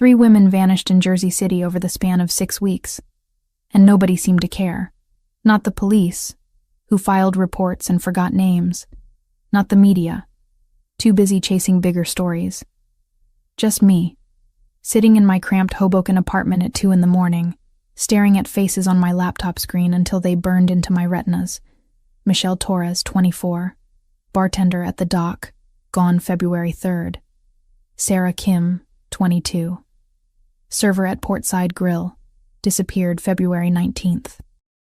3 women vanished in Jersey City over the span of 6 weeks, and nobody seemed to care. Not the police, who filed reports and forgot names. Not the media, too busy chasing bigger stories. Just me, sitting in my cramped Hoboken apartment at 2 a.m, staring at faces on my laptop screen until they burned into my retinas. Michelle Torres, 24, bartender at the Dock, gone February 3rd. Sarah Kim, 22, server at Portside Grill, disappeared February 19th.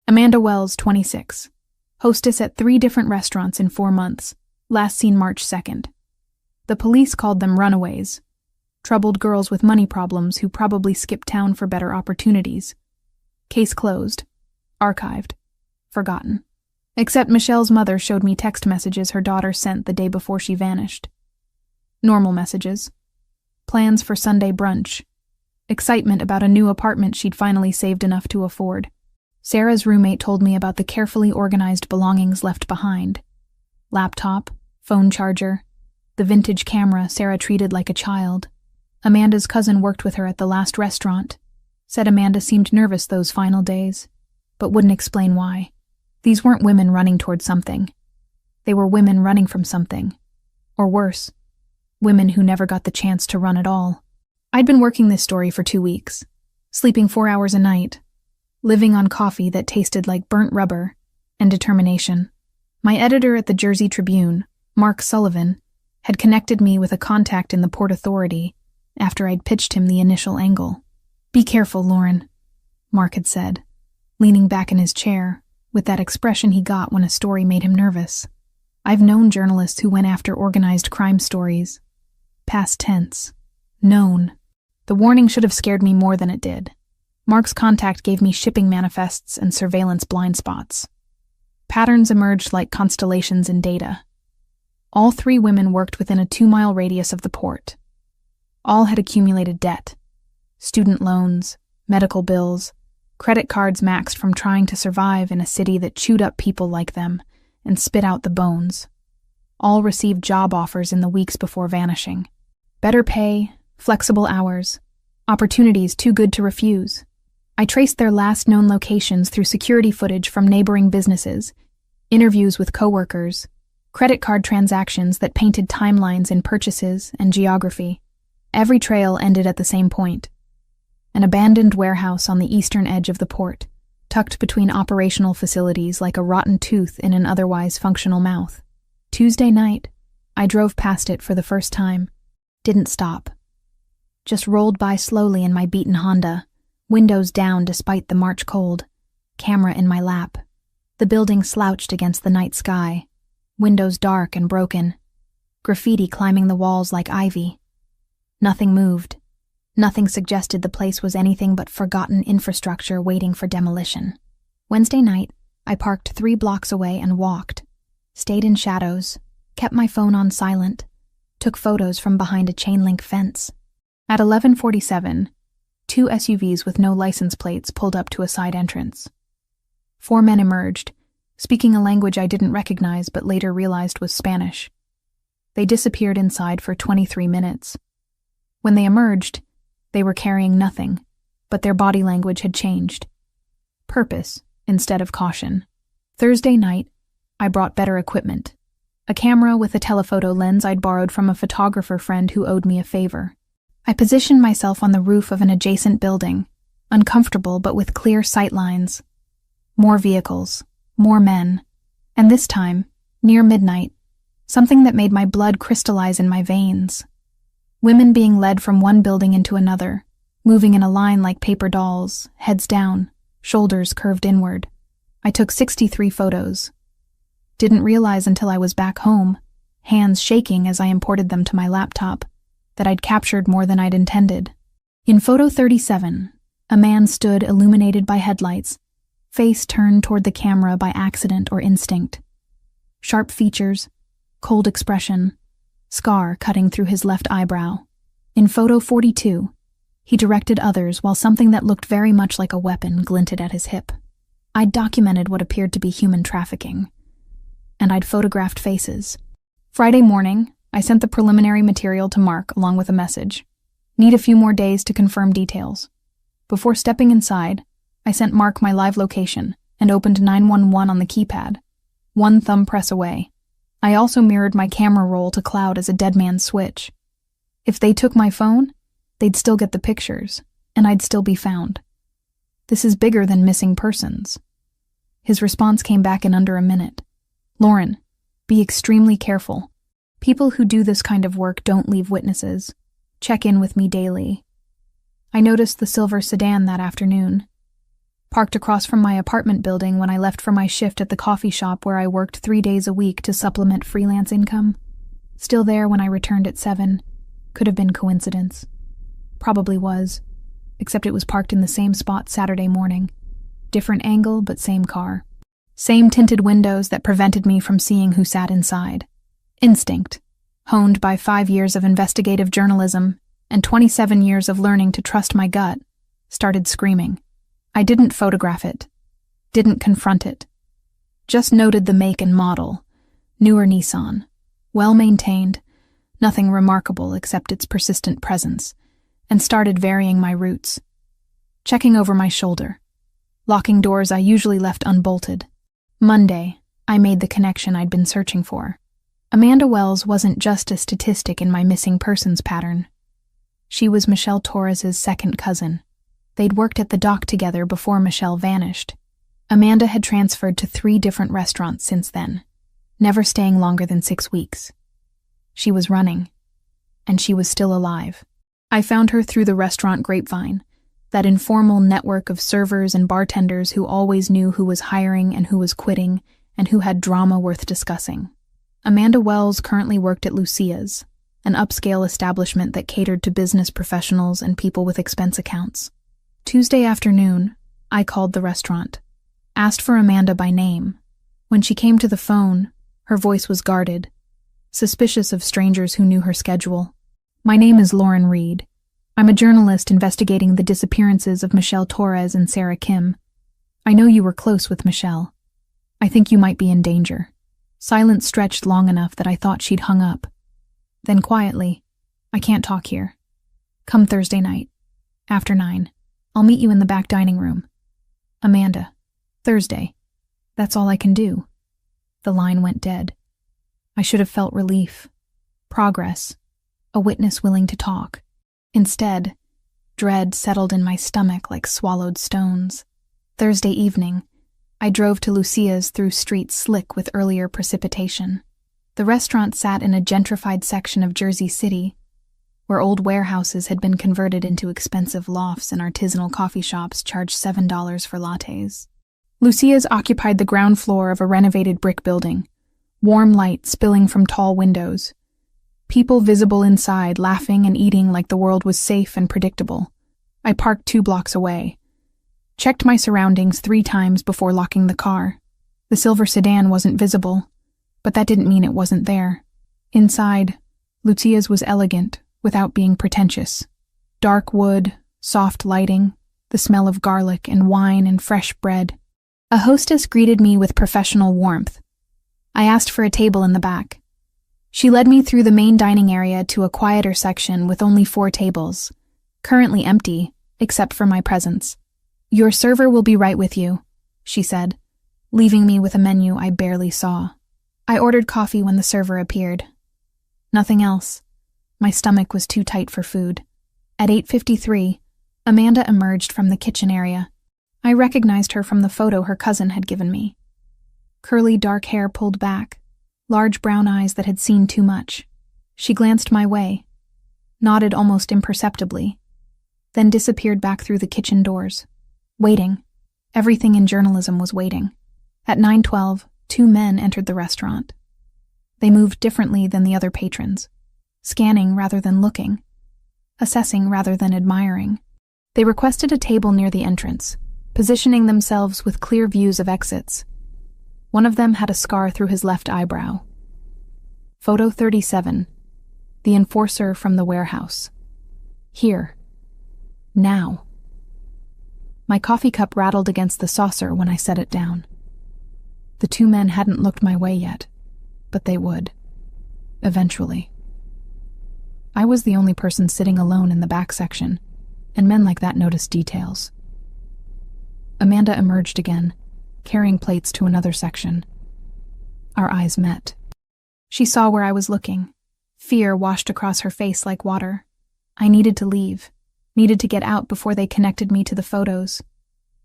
Amanda Wells, 26, hostess at 3 different restaurants in 4 months, last seen March 2nd. The police called them runaways, troubled girls with money problems who probably skipped town for better opportunities. Case closed, archived, forgotten. Except Michelle's mother showed me text messages her daughter sent the day before she vanished. Normal messages. Plans for Sunday brunch. Excitement about a new apartment she'd finally saved enough to afford. Sarah's roommate told me about the carefully organized belongings left behind. Laptop, phone charger, the vintage camera Sarah treated like a child. Amanda's cousin worked with her at the last restaurant. Said Amanda seemed nervous those final days, but wouldn't explain why. These weren't women running toward something. They were women running from something. Or worse, women who never got the chance to run at all. I'd been working this story for 2 weeks, sleeping 4 hours a night, living on coffee that tasted like burnt rubber, and determination. My editor at the Jersey Tribune, Mark Sullivan, had connected me with a contact in the Port Authority after I'd pitched him the initial angle. "Be careful, Lauren," Mark had said, leaning back in his chair, with that expression he got when a story made him nervous. I've known journalists who went after organized crime stories. Past tense. Known. The warning should have scared me more than it did. Mark's contact gave me shipping manifests and surveillance blind spots. Patterns emerged like constellations in data. All 3 women worked within a 2-mile radius of the port. All had accumulated debt. Student loans, medical bills, credit cards maxed from trying to survive in a city that chewed up people like them and spit out the bones. All received job offers in the weeks before vanishing. Better pay, flexible hours, opportunities too good to refuse. I traced their last known locations through security footage from neighboring businesses, interviews with coworkers, credit card transactions that painted timelines in purchases and geography. Every trail ended at the same point. An abandoned warehouse on the eastern edge of the port, tucked between operational facilities like a rotten tooth in an otherwise functional mouth. Tuesday night, I drove past it for the first time. Didn't stop. Just rolled by slowly in my beaten Honda, windows down despite the March cold, camera in my lap. The building slouched against the night sky, windows dark and broken, graffiti climbing the walls like ivy. Nothing moved. Nothing suggested the place was anything but forgotten infrastructure waiting for demolition. Wednesday night, I parked 3 blocks away and walked. Stayed in shadows, kept my phone on silent, took photos from behind a chain-link fence. At 11:47, 2 SUVs with no license plates pulled up to a side entrance. 4 men emerged, speaking a language I didn't recognize but later realized was Spanish. They disappeared inside for 23 minutes. When they emerged, they were carrying nothing, but their body language had changed. Purpose instead of caution. Thursday night, I brought better equipment. A camera with a telephoto lens I'd borrowed from a photographer friend who owed me a favor. I positioned myself on the roof of an adjacent building, uncomfortable but with clear sight lines. More vehicles, more men, and this time, near midnight, something that made my blood crystallize in my veins. Women being led from one building into another, moving in a line like paper dolls, heads down, shoulders curved inward. I took 63 photos. Didn't realize until I was back home, hands shaking as I imported them to my laptop, that I'd captured more than I'd intended. In photo 37, a man stood illuminated by headlights, face turned toward the camera by accident or instinct. Sharp features, cold expression, scar cutting through his left eyebrow. In photo 42, he directed others while something that looked very much like a weapon glinted at his hip. I'd documented what appeared to be human trafficking, and I'd photographed faces. Friday morning, I sent the preliminary material to Mark along with a message. Need a few more days to confirm details. Before stepping inside, I sent Mark my live location and opened 911 on the keypad, one thumb press away. I also mirrored my camera roll to cloud as a dead man's switch. If they took my phone, they'd still get the pictures, and I'd still be found. This is bigger than missing persons. His response came back in under a minute. Lauren, be extremely careful. People who do this kind of work don't leave witnesses. Check in with me daily. I noticed the silver sedan that afternoon, parked across from my apartment building when I left for my shift at the coffee shop where I worked 3 days a week to supplement freelance income. Still there when I returned at 7. Could have been coincidence. Probably was, except it was parked in the same spot Saturday morning. Different angle, but same car. Same tinted windows that prevented me from seeing who sat inside. Instinct, honed by 5 years of investigative journalism and 27 years of learning to trust my gut, started screaming. I didn't photograph it, didn't confront it. Just noted the make and model, newer Nissan, well-maintained, nothing remarkable except its persistent presence, and started varying my routes. Checking over my shoulder, locking doors I usually left unbolted. Monday, I made the connection I'd been searching for. Amanda Wells wasn't just a statistic in my missing persons pattern. She was Michelle Torres's second cousin. They'd worked at the dock together before Michelle vanished. Amanda had transferred to 3 different restaurants since then, never staying longer than 6 weeks. She was running, and she was still alive. I found her through the restaurant grapevine, that informal network of servers and bartenders who always knew who was hiring and who was quitting, and who had drama worth discussing. Amanda Wells currently worked at Lucia's, an upscale establishment that catered to business professionals and people with expense accounts. Tuesday afternoon, I called the restaurant, asked for Amanda by name. When she came to the phone, her voice was guarded, suspicious of strangers who knew her schedule. My name is Lauren Reed. I'm a journalist investigating the disappearances of Michelle Torres and Sarah Kim. I know you were close with Michelle. I think you might be in danger. Silence stretched long enough that I thought she'd hung up. Then quietly, I can't talk here. Come Thursday night, after 9. I'll meet you in the back dining room. Amanda, Thursday. That's all I can do. The line went dead. I should have felt relief, progress, a witness willing to talk. Instead, dread settled in my stomach like swallowed stones. Thursday evening, I drove to Lucia's through streets slick with earlier precipitation. The restaurant sat in a gentrified section of Jersey City, where old warehouses had been converted into expensive lofts and artisanal coffee shops charged $7 for lattes. Lucia's occupied the ground floor of a renovated brick building, warm light spilling from tall windows. People visible inside laughing and eating like the world was safe and predictable. I parked 2 blocks away. Checked my surroundings 3 times before locking the car. The silver sedan wasn't visible, but that didn't mean it wasn't there. Inside, Lucia's was elegant, without being pretentious. Dark wood, soft lighting, the smell of garlic and wine and fresh bread. A hostess greeted me with professional warmth. I asked for a table in the back. She led me through the main dining area to a quieter section with only 4 tables, currently empty, except for my presence. Your server will be right with you, she said, leaving me with a menu I barely saw. I ordered coffee when the server appeared. Nothing else. My stomach was too tight for food. At 8:53, Amanda emerged from the kitchen area. I recognized her from the photo her cousin had given me. Curly dark hair pulled back, large brown eyes that had seen too much. She glanced my way, nodded almost imperceptibly, then disappeared back through the kitchen doors. Waiting. Everything in journalism was waiting. At 9:12, 2 men entered the restaurant. They moved differently than the other patrons, scanning rather than looking, assessing rather than admiring. They requested a table near the entrance, positioning themselves with clear views of exits. One of them had a scar through his left eyebrow. Photo 37. The enforcer from the warehouse. Here. Now. My coffee cup rattled against the saucer when I set it down. The 2 men hadn't looked my way yet, but they would. Eventually. I was the only person sitting alone in the back section, and men like that noticed details. Amanda emerged again, carrying plates to another section. Our eyes met. She saw where I was looking. Fear washed across her face like water. I needed to leave, needed to get out before they connected me to the photos,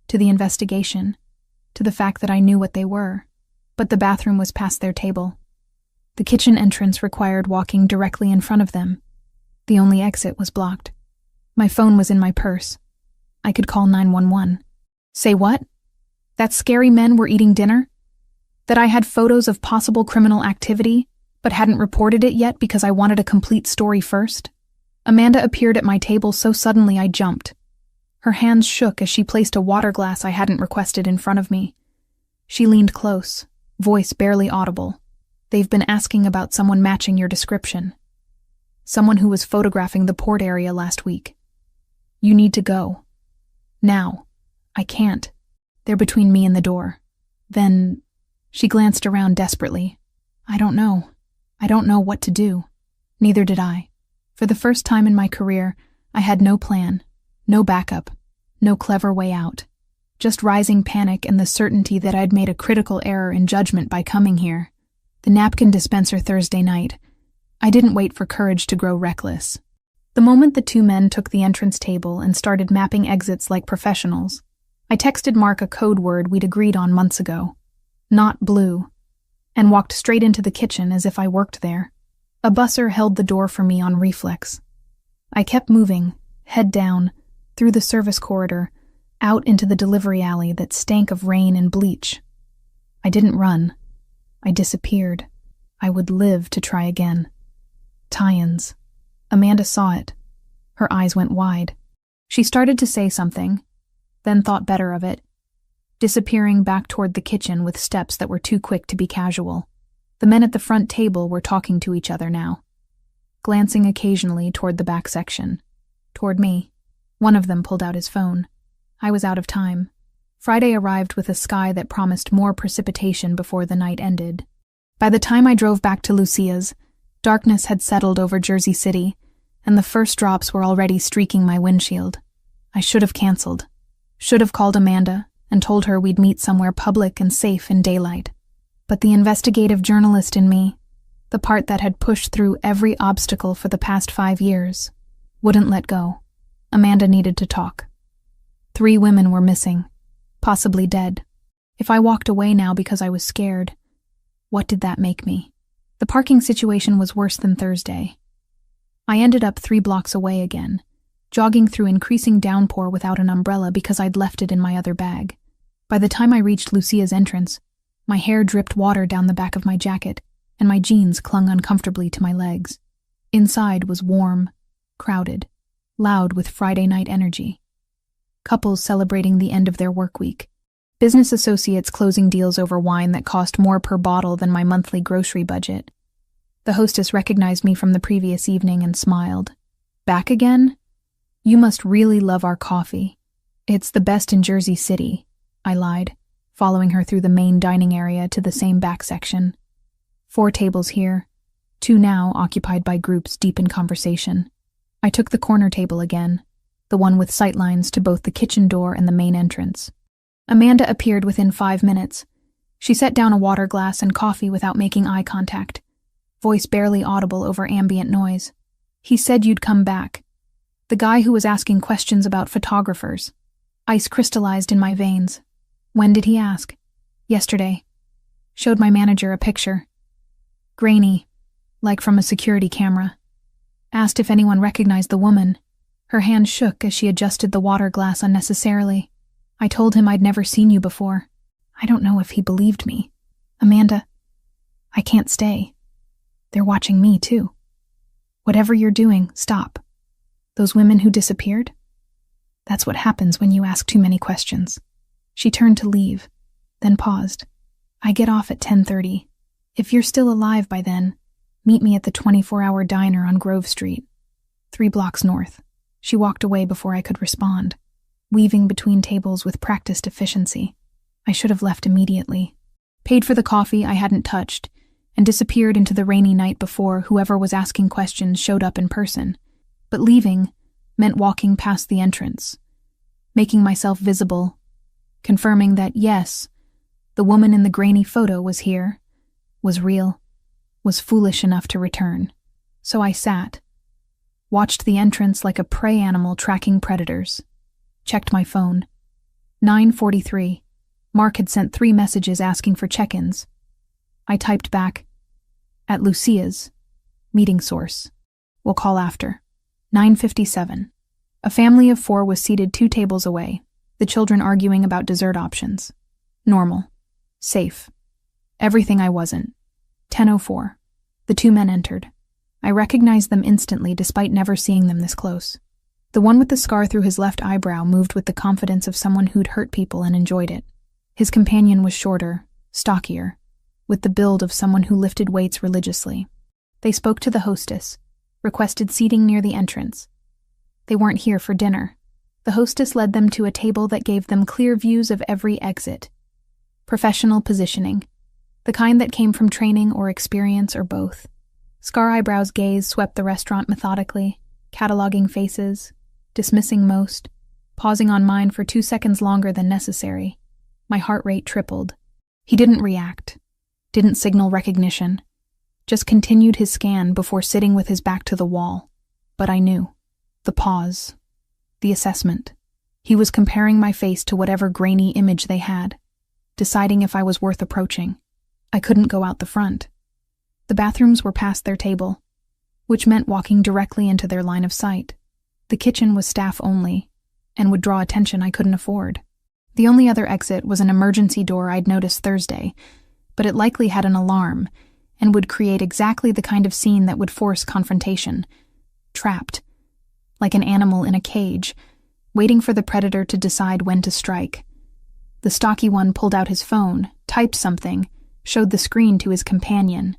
to the investigation, to the fact that I knew what they were. But the bathroom was past their table. The kitchen entrance required walking directly in front of them. The only exit was blocked. My phone was in my purse. I could call 911. Say what? That scary men were eating dinner? That I had photos of possible criminal activity, but hadn't reported it yet because I wanted a complete story first? Amanda appeared at my table so suddenly I jumped. Her hands shook as she placed a water glass I hadn't requested in front of me. She leaned close, voice barely audible. They've been asking about someone matching your description. Someone who was photographing the port area last week. You need to go. Now. I can't. They're between me and the door. Then, she glanced around desperately. I don't know. I don't know what to do. Neither did I. For the first time in my career, I had no plan, no backup, no clever way out. Just rising panic and the certainty that I'd made a critical error in judgment by coming here. The napkin dispenser Thursday night. I didn't wait for courage to grow reckless. The moment the two men took the entrance table and started mapping exits like professionals, I texted Mark a code word we'd agreed on months ago. Not blue. And walked straight into the kitchen as if I worked there. A busser held the door for me on reflex. I kept moving, head down, through the service corridor, out into the delivery alley that stank of rain and bleach. I didn't run. I disappeared. I would live to try again. Tie-ins. Amanda saw it. Her eyes went wide. She started to say something, then thought better of it, disappearing back toward the kitchen with steps that were too quick to be casual. The men at the front table were talking to each other now, glancing occasionally toward the back section, toward me. One of them pulled out his phone. I was out of time. Friday arrived with a sky that promised more precipitation before the night ended. By the time I drove back to Lucia's, darkness had settled over Jersey City, and the first drops were already streaking my windshield. I should have canceled. Should have called Amanda and told her we'd meet somewhere public and safe in daylight. But the investigative journalist in me, the part that had pushed through every obstacle for the past 5 years, wouldn't let go. Amanda needed to talk. 3 women were missing, possibly dead. If I walked away now because I was scared, what did that make me? The parking situation was worse than Thursday. I ended up 3 blocks away again, jogging through increasing downpour without an umbrella because I'd left it in my other bag. By the time I reached Lucia's entrance, my hair dripped water down the back of my jacket, and my jeans clung uncomfortably to my legs. Inside was warm, crowded, loud with Friday night energy. Couples celebrating the end of their work week. Business associates closing deals over wine that cost more per bottle than my monthly grocery budget. The hostess recognized me from the previous evening and smiled. Back again? You must really love our coffee. It's the best in Jersey City, I lied, following her through the main dining area to the same back section. 4 tables here, 2 now occupied by groups deep in conversation. I took the corner table again, the one with sightlines to both the kitchen door and the main entrance. Amanda appeared within 5 minutes. She set down a water glass and coffee without making eye contact, voice barely audible over ambient noise. He said you'd come back. The guy who was asking questions about photographers. Ice crystallized in my veins. When did he ask? Yesterday. Showed my manager a picture. Grainy, like from a security camera. Asked if anyone recognized the woman. Her hand shook as she adjusted the water glass unnecessarily. I told him I'd never seen you before. I don't know if he believed me. Amanda, I can't stay. They're watching me, too. Whatever you're doing, stop. Those women who disappeared? That's what happens when you ask too many questions. She turned to leave, then paused. I get off at 10:30. If you're still alive by then, meet me at the 24-hour diner on Grove Street, 3 blocks north. She walked away before I could respond, weaving between tables with practiced efficiency. I should have left immediately. Paid for the coffee I hadn't touched, and disappeared into the rainy night before whoever was asking questions showed up in person. But leaving meant walking past the entrance, making myself visible, confirming that, yes, the woman in the grainy photo was here, was real, was foolish enough to return. So I sat, watched the entrance like a prey animal tracking predators, checked my phone. 9:43. Mark had sent 3 messages asking for check-ins. I typed back, "At Lucia's. Meeting source. We'll call after." 9:57. A family of 4 was seated 2 tables away, the children arguing about dessert options. Normal. Safe. Everything I wasn't. 10:04. The 2 men entered. I recognized them instantly despite never seeing them this close. The one with the scar through his left eyebrow moved with the confidence of someone who'd hurt people and enjoyed it. His companion was shorter, stockier, with the build of someone who lifted weights religiously. They spoke to the hostess, requested seating near the entrance. They weren't here for dinner. The hostess led them to a table that gave them clear views of every exit. Professional positioning, the kind that came from training or experience or both. Scar Eyebrow's gaze swept the restaurant methodically, cataloging faces, dismissing most, pausing on mine for 2 seconds longer than necessary. My heart rate tripled. He didn't react, didn't signal recognition, just continued his scan before sitting with his back to the wall. But I knew. The pause. The assessment. He was comparing my face to whatever grainy image they had, deciding if I was worth approaching. I couldn't go out the front. The bathrooms were past their table, which meant walking directly into their line of sight. The kitchen was staff only, and would draw attention I couldn't afford. The only other exit was an emergency door I'd noticed Thursday, but it likely had an alarm, and would create exactly the kind of scene that would force confrontation. Trapped, like an animal in a cage, waiting for the predator to decide when to strike. The stocky one pulled out his phone, typed something, showed the screen to his companion.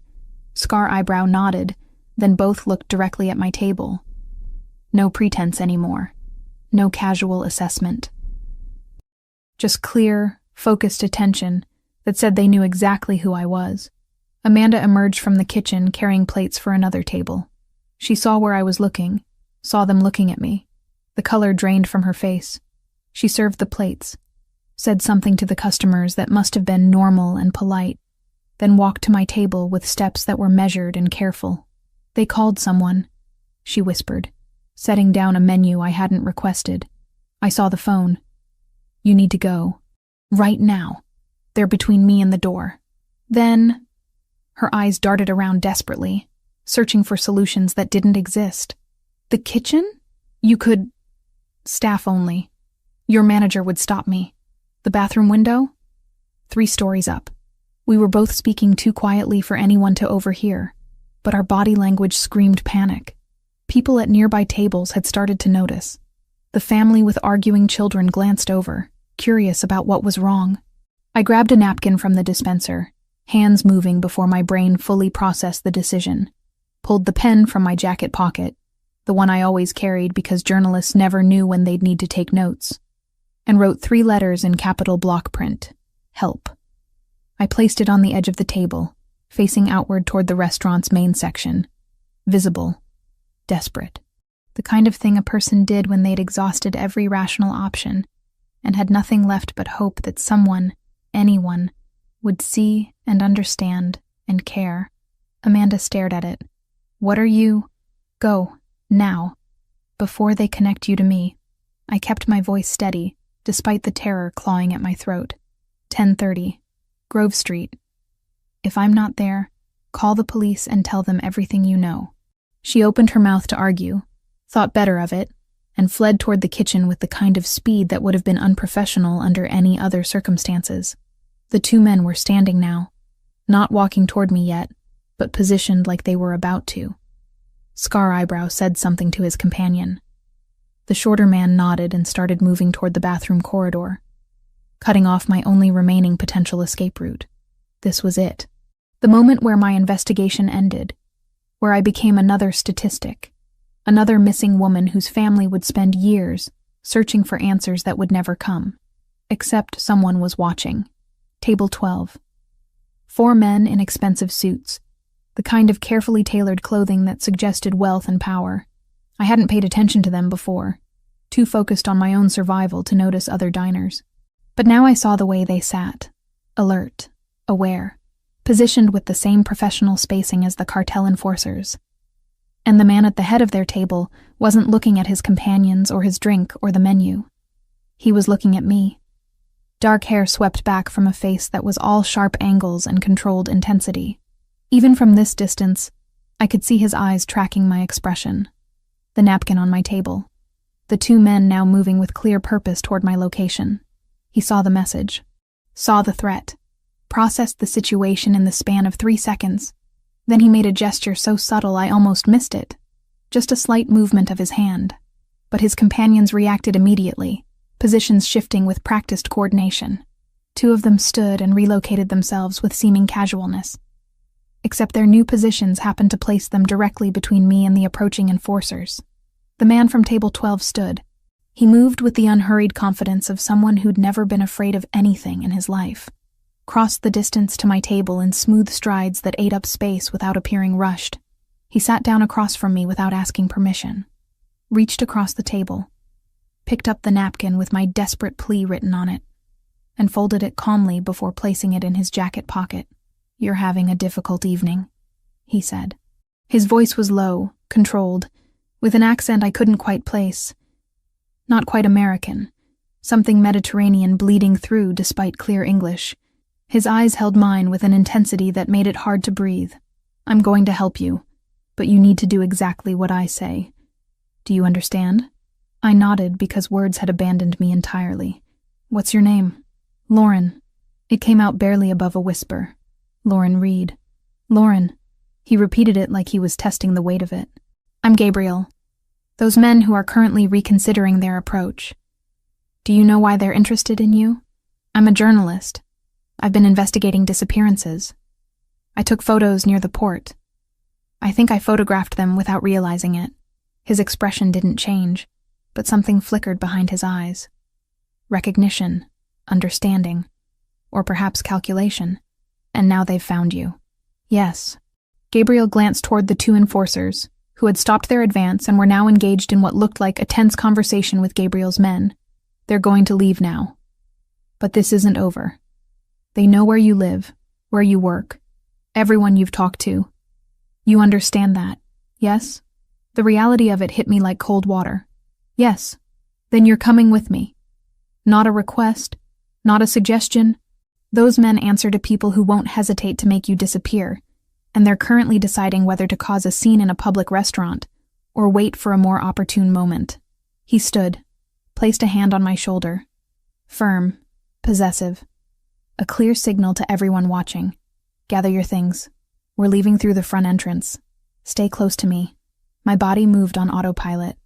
Scar Eyebrow nodded, then both looked directly at my table. No pretense anymore. No casual assessment. Just clear, focused attention that said they knew exactly who I was. Amanda emerged from the kitchen carrying plates for another table. She saw where I was looking, saw them looking at me. The color drained from her face. She served the plates, said something to the customers that must have been normal and polite, then walked to my table with steps that were measured and careful. "They called someone," she whispered, setting down a menu I hadn't requested. I saw the phone. "You need to go. Right now. They're between me and the door." Then, her eyes darted around desperately, searching for solutions that didn't exist. "The kitchen? You could..." "Staff only. Your manager would stop me." "The bathroom window?" 3 stories up. We were both speaking too quietly for anyone to overhear, but our body language screamed panic. People at nearby tables had started to notice. The family with arguing children glanced over, curious about what was wrong. I grabbed a napkin from the dispenser, hands moving before my brain fully processed the decision, pulled the pen from my jacket pocket, the one I always carried because journalists never knew when they'd need to take notes, and wrote 3 letters in capital block print: "Help." I placed it on the edge of the table, facing outward toward the restaurant's main section. Visible. Desperate. The kind of thing a person did when they'd exhausted every rational option and had nothing left but hope that someone, anyone, would see and understand and care. Amanda stared at it. "What are you? Go. Now. Before they connect you to me." I kept my voice steady, despite the terror clawing at my throat. 10:30. Grove Street. "If I'm not there, call the police and tell them everything you know." She opened her mouth to argue, thought better of it, and fled toward the kitchen with the kind of speed that would have been unprofessional under any other circumstances. The 2 men were standing now, not walking toward me yet, but positioned like they were about to. Scar Eyebrow said something to his companion. The shorter man nodded and started moving toward the bathroom corridor, cutting off my only remaining potential escape route. This was it. The moment where my investigation ended, where I became another statistic, another missing woman whose family would spend years searching for answers that would never come. Except someone was watching. Table 12. 4 men in expensive suits, the kind of carefully tailored clothing that suggested wealth and power. I hadn't paid attention to them before, too focused on my own survival to notice other diners. But now I saw the way they sat, alert, aware, positioned with the same professional spacing as the cartel enforcers. And the man at the head of their table wasn't looking at his companions or his drink or the menu. He was looking at me. Dark hair swept back from a face that was all sharp angles and controlled intensity. Even from this distance, I could see his eyes tracking my expression. The napkin on my table. The two men now moving with clear purpose toward my location. He saw the message, saw the threat, processed the situation in the span of 3 seconds. Then he made a gesture so subtle I almost missed it. Just a slight movement of his hand. But his companions reacted immediately, positions shifting with practiced coordination. 2 of them stood and relocated themselves with seeming casualness. Except their new positions happened to place them directly between me and the approaching enforcers. The man from table 12 stood. He moved with the unhurried confidence of someone who'd never been afraid of anything in his life. Crossed the distance to my table in smooth strides that ate up space without appearing rushed. He sat down across from me without asking permission. Reached across the table. Picked up the napkin with my desperate plea written on it, and folded it calmly before placing it in his jacket pocket. "You're having a difficult evening," he said. His voice was low, controlled, with an accent I couldn't quite place. Not quite American, something Mediterranean bleeding through despite clear English. His eyes held mine with an intensity that made it hard to breathe. "I'm going to help you, but you need to do exactly what I say. Do you understand?" I nodded because words had abandoned me entirely. "What's your name?" "Lauren." It came out barely above a whisper. "Lauren Reed." "Lauren." He repeated it like he was testing the weight of it. "I'm Gabriel. Those men who are currently reconsidering their approach. Do you know why they're interested in you? I'm a journalist. I've been investigating disappearances. I took photos near the port. I think I photographed them without realizing it." His expression didn't change, but something flickered behind his eyes. Recognition, understanding, or perhaps calculation. "And now they've found you." "Yes." Gabriel glanced toward the 2 enforcers, who had stopped their advance and were now engaged in what looked like a tense conversation with Gabriel's men. "They're going to leave now. But this isn't over. They know where you live, where you work, everyone you've talked to. You understand that, yes?" The reality of it hit me like cold water. "Yes." "Then you're coming with me." Not a request, not a suggestion. Those men answer to people who won't hesitate to make you disappear, and they're currently deciding whether to cause a scene in a public restaurant or wait for a more opportune moment. He stood, placed a hand on my shoulder. Firm, possessive. A clear signal to everyone watching. "Gather your things. We're leaving through the front entrance. Stay close to me." My body moved on autopilot.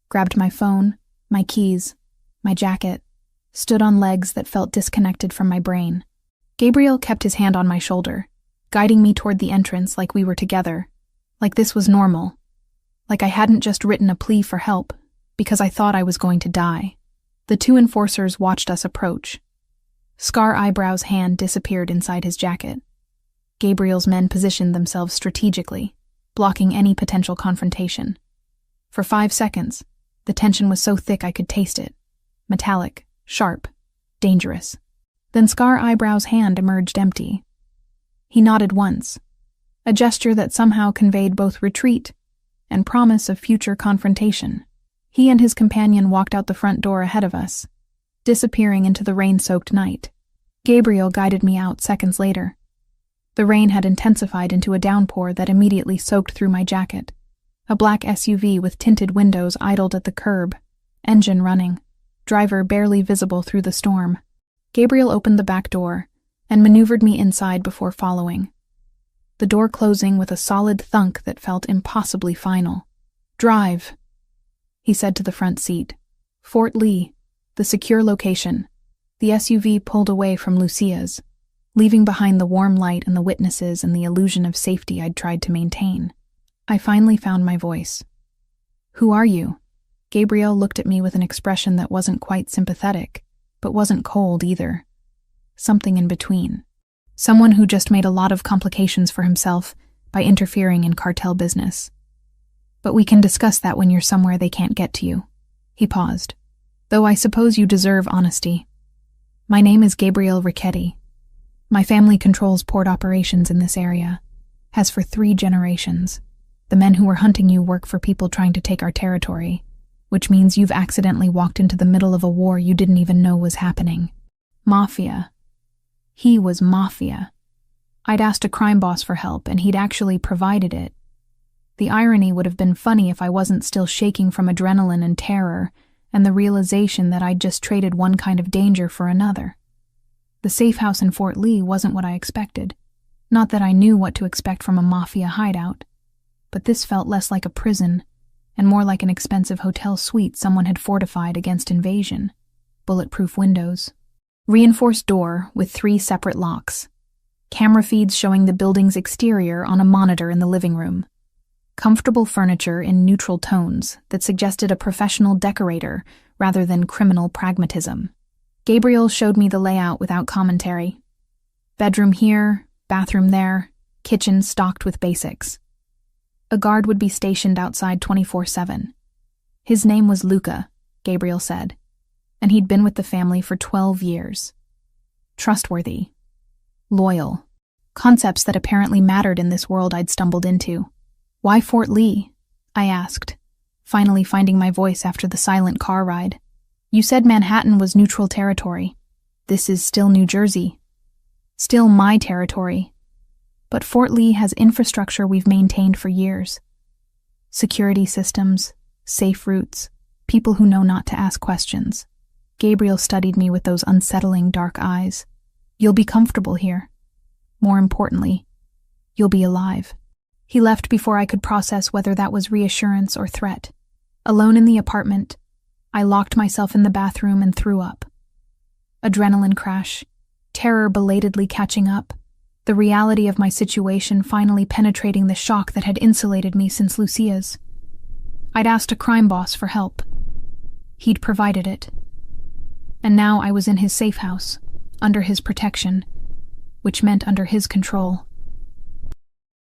Grabbed my phone, my keys, my jacket, stood on legs that felt disconnected from my brain. Gabriel kept his hand on my shoulder, guiding me toward the entrance like we were together, like this was normal, like I hadn't just written a plea for help because I thought I was going to die. The 2 enforcers watched us approach. Scar Eyebrow's hand disappeared inside his jacket. Gabriel's men positioned themselves strategically, blocking any potential confrontation. For 5 seconds, the tension was so thick I could taste it. Metallic, sharp, dangerous. Then Scar Eyebrow's hand emerged empty. He nodded once, a gesture that somehow conveyed both retreat and promise of future confrontation. He and his companion walked out the front door ahead of us, disappearing into the rain-soaked night. Gabriel guided me out seconds later. The rain had intensified into a downpour that immediately soaked through my jacket. A black SUV with tinted windows idled at the curb, engine running, driver barely visible through the storm. Gabriel opened the back door and maneuvered me inside before following. The door closing with a solid thunk that felt impossibly final. "Drive," he said to the front seat. Fort Lee, the secure location. The SUV pulled away from Lucia's, leaving behind the warm light and the witnesses and the illusion of safety I'd tried to maintain. I finally found my voice. "Who are you?" Gabriel looked at me with an expression that wasn't quite sympathetic, but wasn't cold either. Something in between. Someone who just made a lot of complications for himself by interfering in cartel business. But we can discuss that when you're somewhere they can't get to you. He paused. Though I suppose you deserve honesty. My name is Gabriel Ricchetti. My family controls port operations in this area, has for 3 generations. The men who were hunting you work for people trying to take our territory, which means you've accidentally walked into the middle of a war you didn't even know was happening. Mafia. He was Mafia. I'd asked a crime boss for help, and he'd actually provided it. The irony would have been funny if I wasn't still shaking from adrenaline and terror, and the realization that I'd just traded one kind of danger for another. The safe house in Fort Lee wasn't what I expected. Not that I knew what to expect from a Mafia hideout, but this felt less like a prison, and more like an expensive hotel suite someone had fortified against invasion. Bulletproof windows. Reinforced door with 3 separate locks. Camera feeds showing the building's exterior on a monitor in the living room. Comfortable furniture in neutral tones that suggested a professional decorator rather than criminal pragmatism. Gabriel showed me the layout without commentary. Bedroom here, bathroom there, kitchen stocked with basics. A guard would be stationed outside 24/7. His name was Luca, Gabriel said, and he'd been with the family for 12 years. Trustworthy. Loyal. Concepts that apparently mattered in this world I'd stumbled into. Why Fort Lee? I asked, finally finding my voice after the silent car ride. You said Manhattan was neutral territory. This is still New Jersey. Still my territory. But Fort Lee has infrastructure we've maintained for years. Security systems, safe routes, people who know not to ask questions. Gabriel studied me with those unsettling dark eyes. You'll be comfortable here. More importantly, you'll be alive. He left before I could process whether that was reassurance or threat. Alone in the apartment, I locked myself in the bathroom and threw up. Adrenaline crash, terror belatedly catching up, the reality of my situation finally penetrating the shock that had insulated me since Lucia's. I'd asked a crime boss for help. He'd provided it. And now I was in his safe house, under his protection, which meant under his control.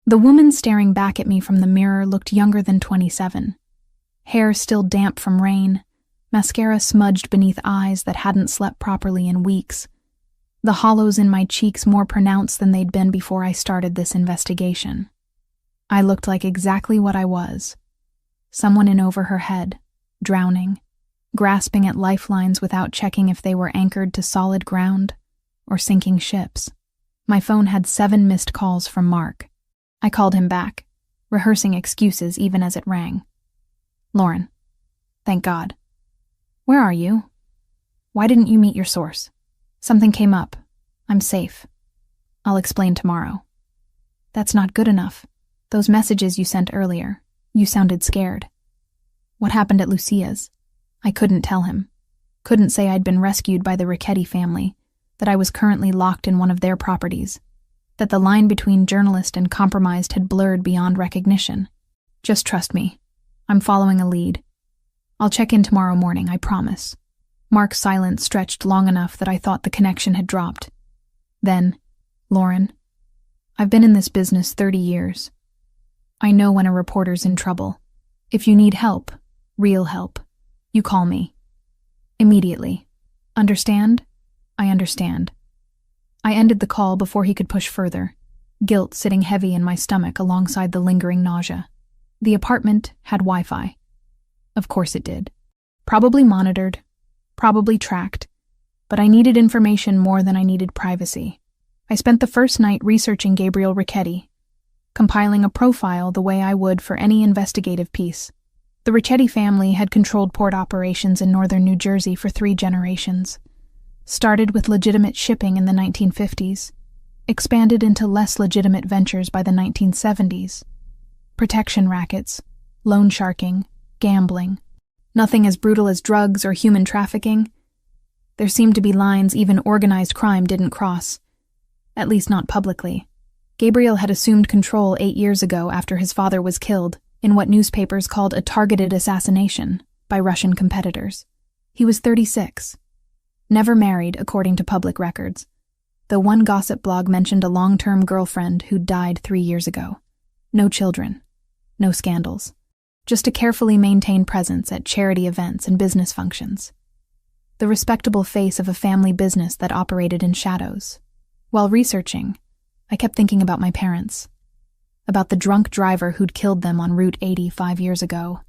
The woman staring back at me from the mirror looked younger than 27. Hair still damp from rain, mascara smudged beneath eyes that hadn't slept properly in weeks. The hollows in my cheeks more pronounced than they'd been before I started this investigation. I looked like exactly what I was. Someone in over her head, drowning, grasping at lifelines without checking if they were anchored to solid ground or sinking ships. My phone had 7 missed calls from Mark. I called him back, rehearsing excuses even as it rang. Lauren. Thank God. Where are you? Why didn't you meet your source? Something came up. I'm safe. I'll explain tomorrow. That's not good enough. Those messages you sent earlier. You sounded scared. What happened at Lucia's? I couldn't tell him. Couldn't say I'd been rescued by the Ricchetti family, that I was currently locked in one of their properties, that the line between journalist and compromised had blurred beyond recognition. Just trust me. I'm following a lead. I'll check in tomorrow morning, I promise. Mark's silence stretched long enough that I thought the connection had dropped. Then, Lauren, I've been in this business 30 years. I know when a reporter's in trouble. If you need help, real help, you call me. Immediately. Understand? I understand. I ended the call before he could push further, guilt sitting heavy in my stomach alongside the lingering nausea. The apartment had Wi-Fi. Of course it did. Probably monitored, probably tracked, but I needed information more than I needed privacy. I spent the first night researching Gabriel Ricchetti, compiling a profile the way I would for any investigative piece. The Ricchetti family had controlled port operations in northern New Jersey for 3 generations. Started with legitimate shipping in the 1950s, expanded into less legitimate ventures by the 1970s. Protection rackets, loan sharking, gambling. Nothing as brutal as drugs or human trafficking. There seemed to be lines even organized crime didn't cross. At least not publicly. Gabriel had assumed control 8 years ago after his father was killed in what newspapers called a targeted assassination by Russian competitors. He was 36. Never married, according to public records, though one gossip blog mentioned a long-term girlfriend who'd died 3 years ago. No children. No scandals. Just a carefully maintained presence at charity events and business functions. The respectable face of a family business that operated in shadows. While researching, I kept thinking about my parents. About the drunk driver who'd killed them on Route 80 5 years ago.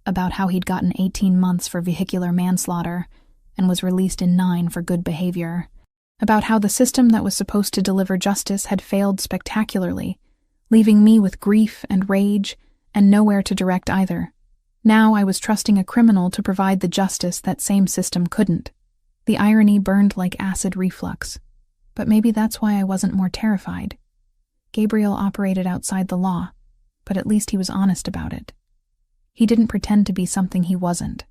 About how he'd gotten 18 months for vehicular manslaughter and was released in 9 for good behavior. About how the system that was supposed to deliver justice had failed spectacularly, leaving me with grief and rage and nowhere to direct either. Now I was trusting a criminal to provide the justice that same system couldn't. The irony burned like acid reflux. But maybe that's why I wasn't more terrified. Gabriel operated outside the law, but at least he was honest about it. He didn't pretend to be something he wasn't.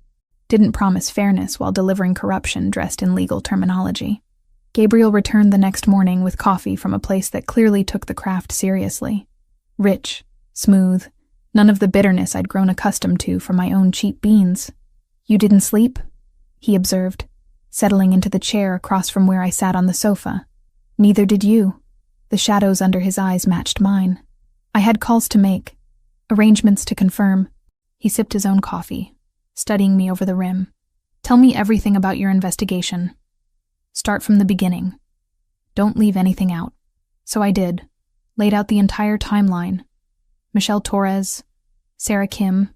Didn't promise fairness while delivering corruption dressed in legal terminology. Gabriel returned the next morning with coffee from a place that clearly took the craft seriously. Rich, smooth, none of the bitterness I'd grown accustomed to from my own cheap beans. "You didn't sleep?" he observed, settling into the chair across from where I sat on the sofa. "Neither did you." The shadows under his eyes matched mine. "I had calls to make, arrangements to confirm." He sipped his own coffee, studying me over the rim. "Tell me everything about your investigation. Start from the beginning. Don't leave anything out." So I did. Laid out the entire timeline. Michelle Torres, Sarah Kim,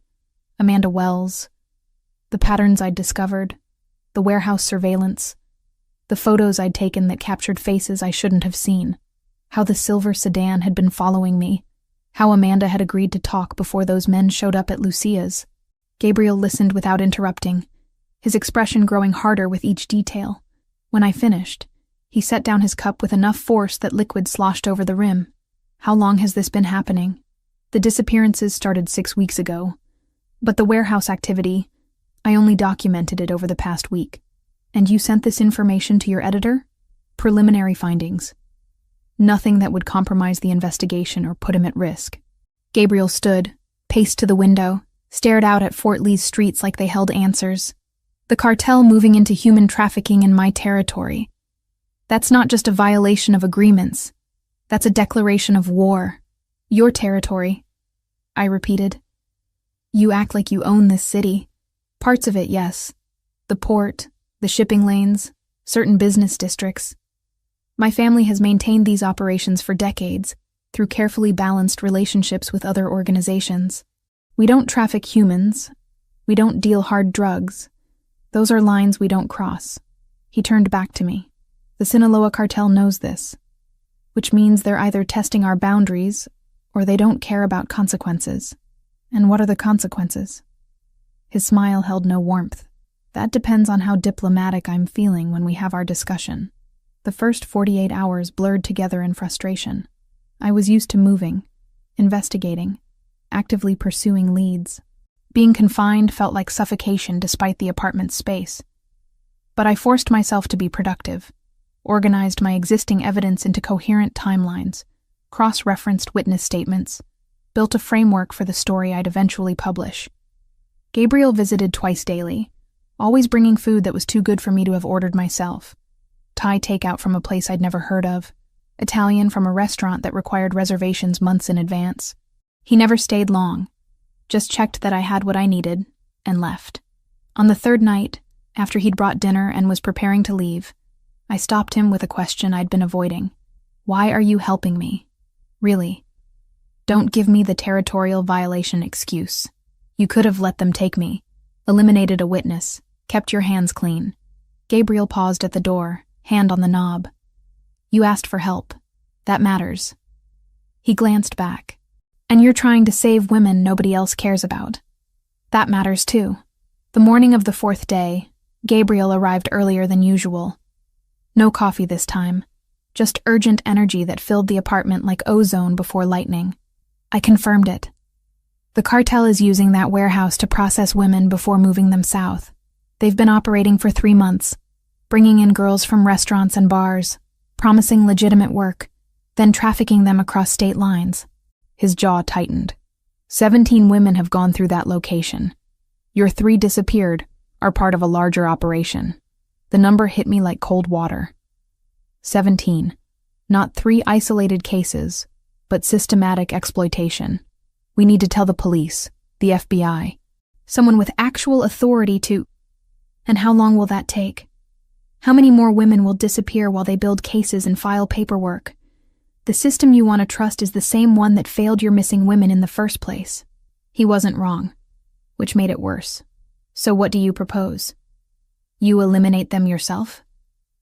Amanda Wells, the patterns I'd discovered, the warehouse surveillance, the photos I'd taken that captured faces I shouldn't have seen, how the silver sedan had been following me, how Amanda had agreed to talk before those men showed up at Lucia's. Gabriel listened without interrupting, his expression growing harder with each detail. When I finished, he set down his cup with enough force that liquid sloshed over the rim. "How long has this been happening?" "The disappearances started 6 weeks ago. But the warehouse activity, I only documented it over the past week." "And you sent this information to your editor?" "Preliminary findings. Nothing that would compromise the investigation or put him at risk." Gabriel stood, paced to the window, stared out at Fort Lee's streets like they held answers. "The cartel moving into human trafficking in my territory. That's not just a violation of agreements. That's a declaration of war. Your territory," I repeated. "You act like you own this city. Parts of it, yes. The port, the shipping lanes, certain business districts. My family has maintained these operations for decades, through carefully balanced relationships with other organizations. We don't traffic humans. We don't deal hard drugs. Those are lines we don't cross." He turned back to me. "The Sinaloa cartel knows this, which means they're either testing our boundaries or they don't care about consequences." "And what are the consequences?" His smile held no warmth. "That depends on how diplomatic I'm feeling when we have our discussion." The first 48 hours blurred together in frustration. I was used to moving, investigating, actively pursuing leads. Being confined felt like suffocation despite the apartment's space. But I forced myself to be productive, organized my existing evidence into coherent timelines, cross-referenced witness statements, built a framework for the story I'd eventually publish. Gabriel visited twice daily, always bringing food that was too good for me to have ordered myself. Thai takeout from a place I'd never heard of, Italian from a restaurant that required reservations months in advance. He never stayed long, just checked that I had what I needed, and left. On the third night, after he'd brought dinner and was preparing to leave, I stopped him with a question I'd been avoiding. "Why are you helping me? Really? Don't give me the territorial violation excuse. You could have let them take me, eliminated a witness, kept your hands clean." Gabriel paused at the door, hand on the knob. "You asked for help. That matters." He glanced back. "And you're trying to save women nobody else cares about. That matters too." The morning of the 4th day, Gabriel arrived earlier than usual. No coffee this time, just urgent energy that filled the apartment like ozone before lightning. I confirmed it. The cartel is using that warehouse to process women before moving them south. They've been operating for 3 months, bringing in girls from restaurants and bars, promising legitimate work, then trafficking them across state lines. His jaw tightened. 17 women have gone through that location. Your 3 disappeared, are part of a larger operation. The number hit me like cold water. 17. Not 3 isolated cases, but systematic exploitation. We need to tell the police, the FBI, someone with actual authority to... And how long will that take? How many more women will disappear while they build cases and file paperwork? The system you want to trust is the same one that failed your missing women in the first place. He wasn't wrong, which made it worse. So what do you propose? You eliminate them yourself?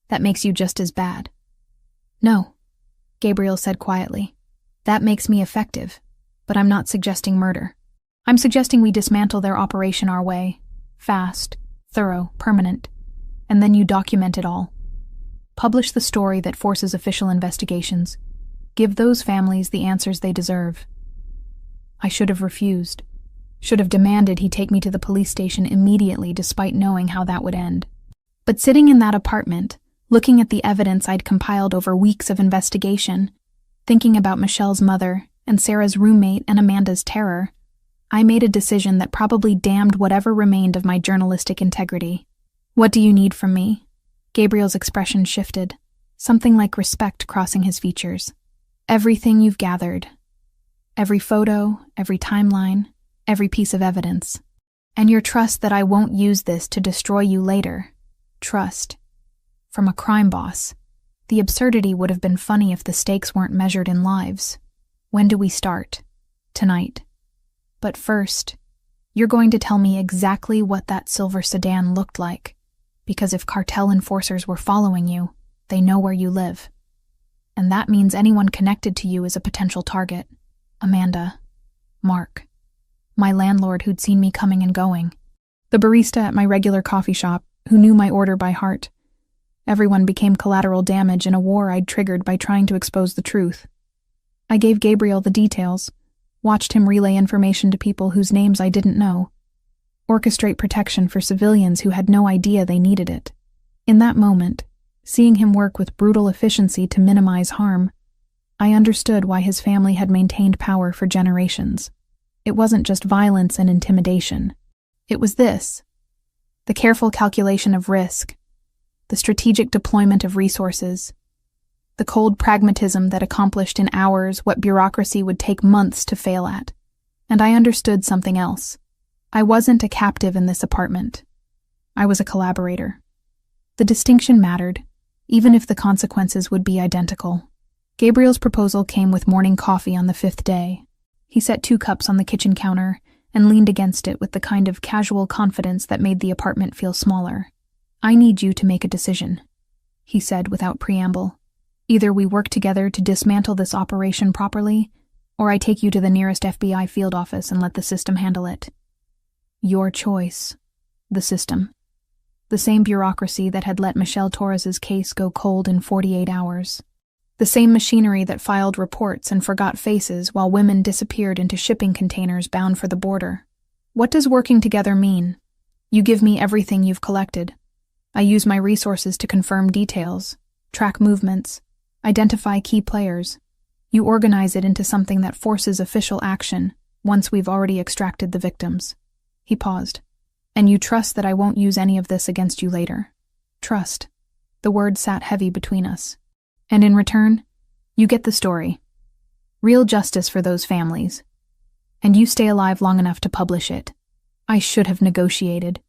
That makes you just as bad. No, Gabriel said quietly. That makes me effective, but I'm not suggesting murder. I'm suggesting we dismantle their operation our way. Fast, thorough, permanent. And then you document it all. Publish the story that forces official investigations. Give those families the answers they deserve. I should have refused. Should have demanded he take me to the police station immediately despite knowing how that would end. But sitting in that apartment, looking at the evidence I'd compiled over weeks of investigation, thinking about Michelle's mother and Sarah's roommate and Amanda's terror, I made a decision that probably damned whatever remained of my journalistic integrity. What do you need from me? Gabriel's expression shifted, something like respect crossing his features. Everything you've gathered. Every photo, every timeline, every piece of evidence. And your trust that I won't use this to destroy you later. Trust. From a crime boss. The absurdity would have been funny if the stakes weren't measured in lives. When do we start? Tonight. But first, you're going to tell me exactly what that silver sedan looked like. Because if cartel enforcers were following you, they know where you live. And that means anyone connected to you is a potential target. Amanda. Mark. My landlord who'd seen me coming and going. The barista at my regular coffee shop who knew my order by heart. Everyone became collateral damage in a war I'd triggered by trying to expose the truth. I gave Gabriel the details, watched him relay information to people whose names I didn't know, orchestrate protection for civilians who had no idea they needed it. In that moment, seeing him work with brutal efficiency to minimize harm, I understood why his family had maintained power for generations. It wasn't just violence and intimidation. It was this: the careful calculation of risk, the strategic deployment of resources, the cold pragmatism that accomplished in hours what bureaucracy would take months to fail at. And I understood something else. I wasn't a captive in this apartment. I was a collaborator. The distinction mattered, even if the consequences would be identical. Gabriel's proposal came with morning coffee on the 5th day. He set 2 cups on the kitchen counter and leaned against it with the kind of casual confidence that made the apartment feel smaller. I need you to make a decision, he said without preamble. Either we work together to dismantle this operation properly, or I take you to the nearest FBI field office and let the system handle it. Your choice. The system. The same bureaucracy that had let Michelle Torres's case go cold in 48 hours. The same machinery that filed reports and forgot faces while women disappeared into shipping containers bound for the border. What does working together mean? You give me everything you've collected. I use my resources to confirm details, track movements, identify key players. You organize it into something that forces official action once we've already extracted the victims. He paused. And you trust that I won't use any of this against you later. Trust. The word sat heavy between us. And in return, you get the story. Real justice for those families. And you stay alive long enough to publish it. I should have negotiated.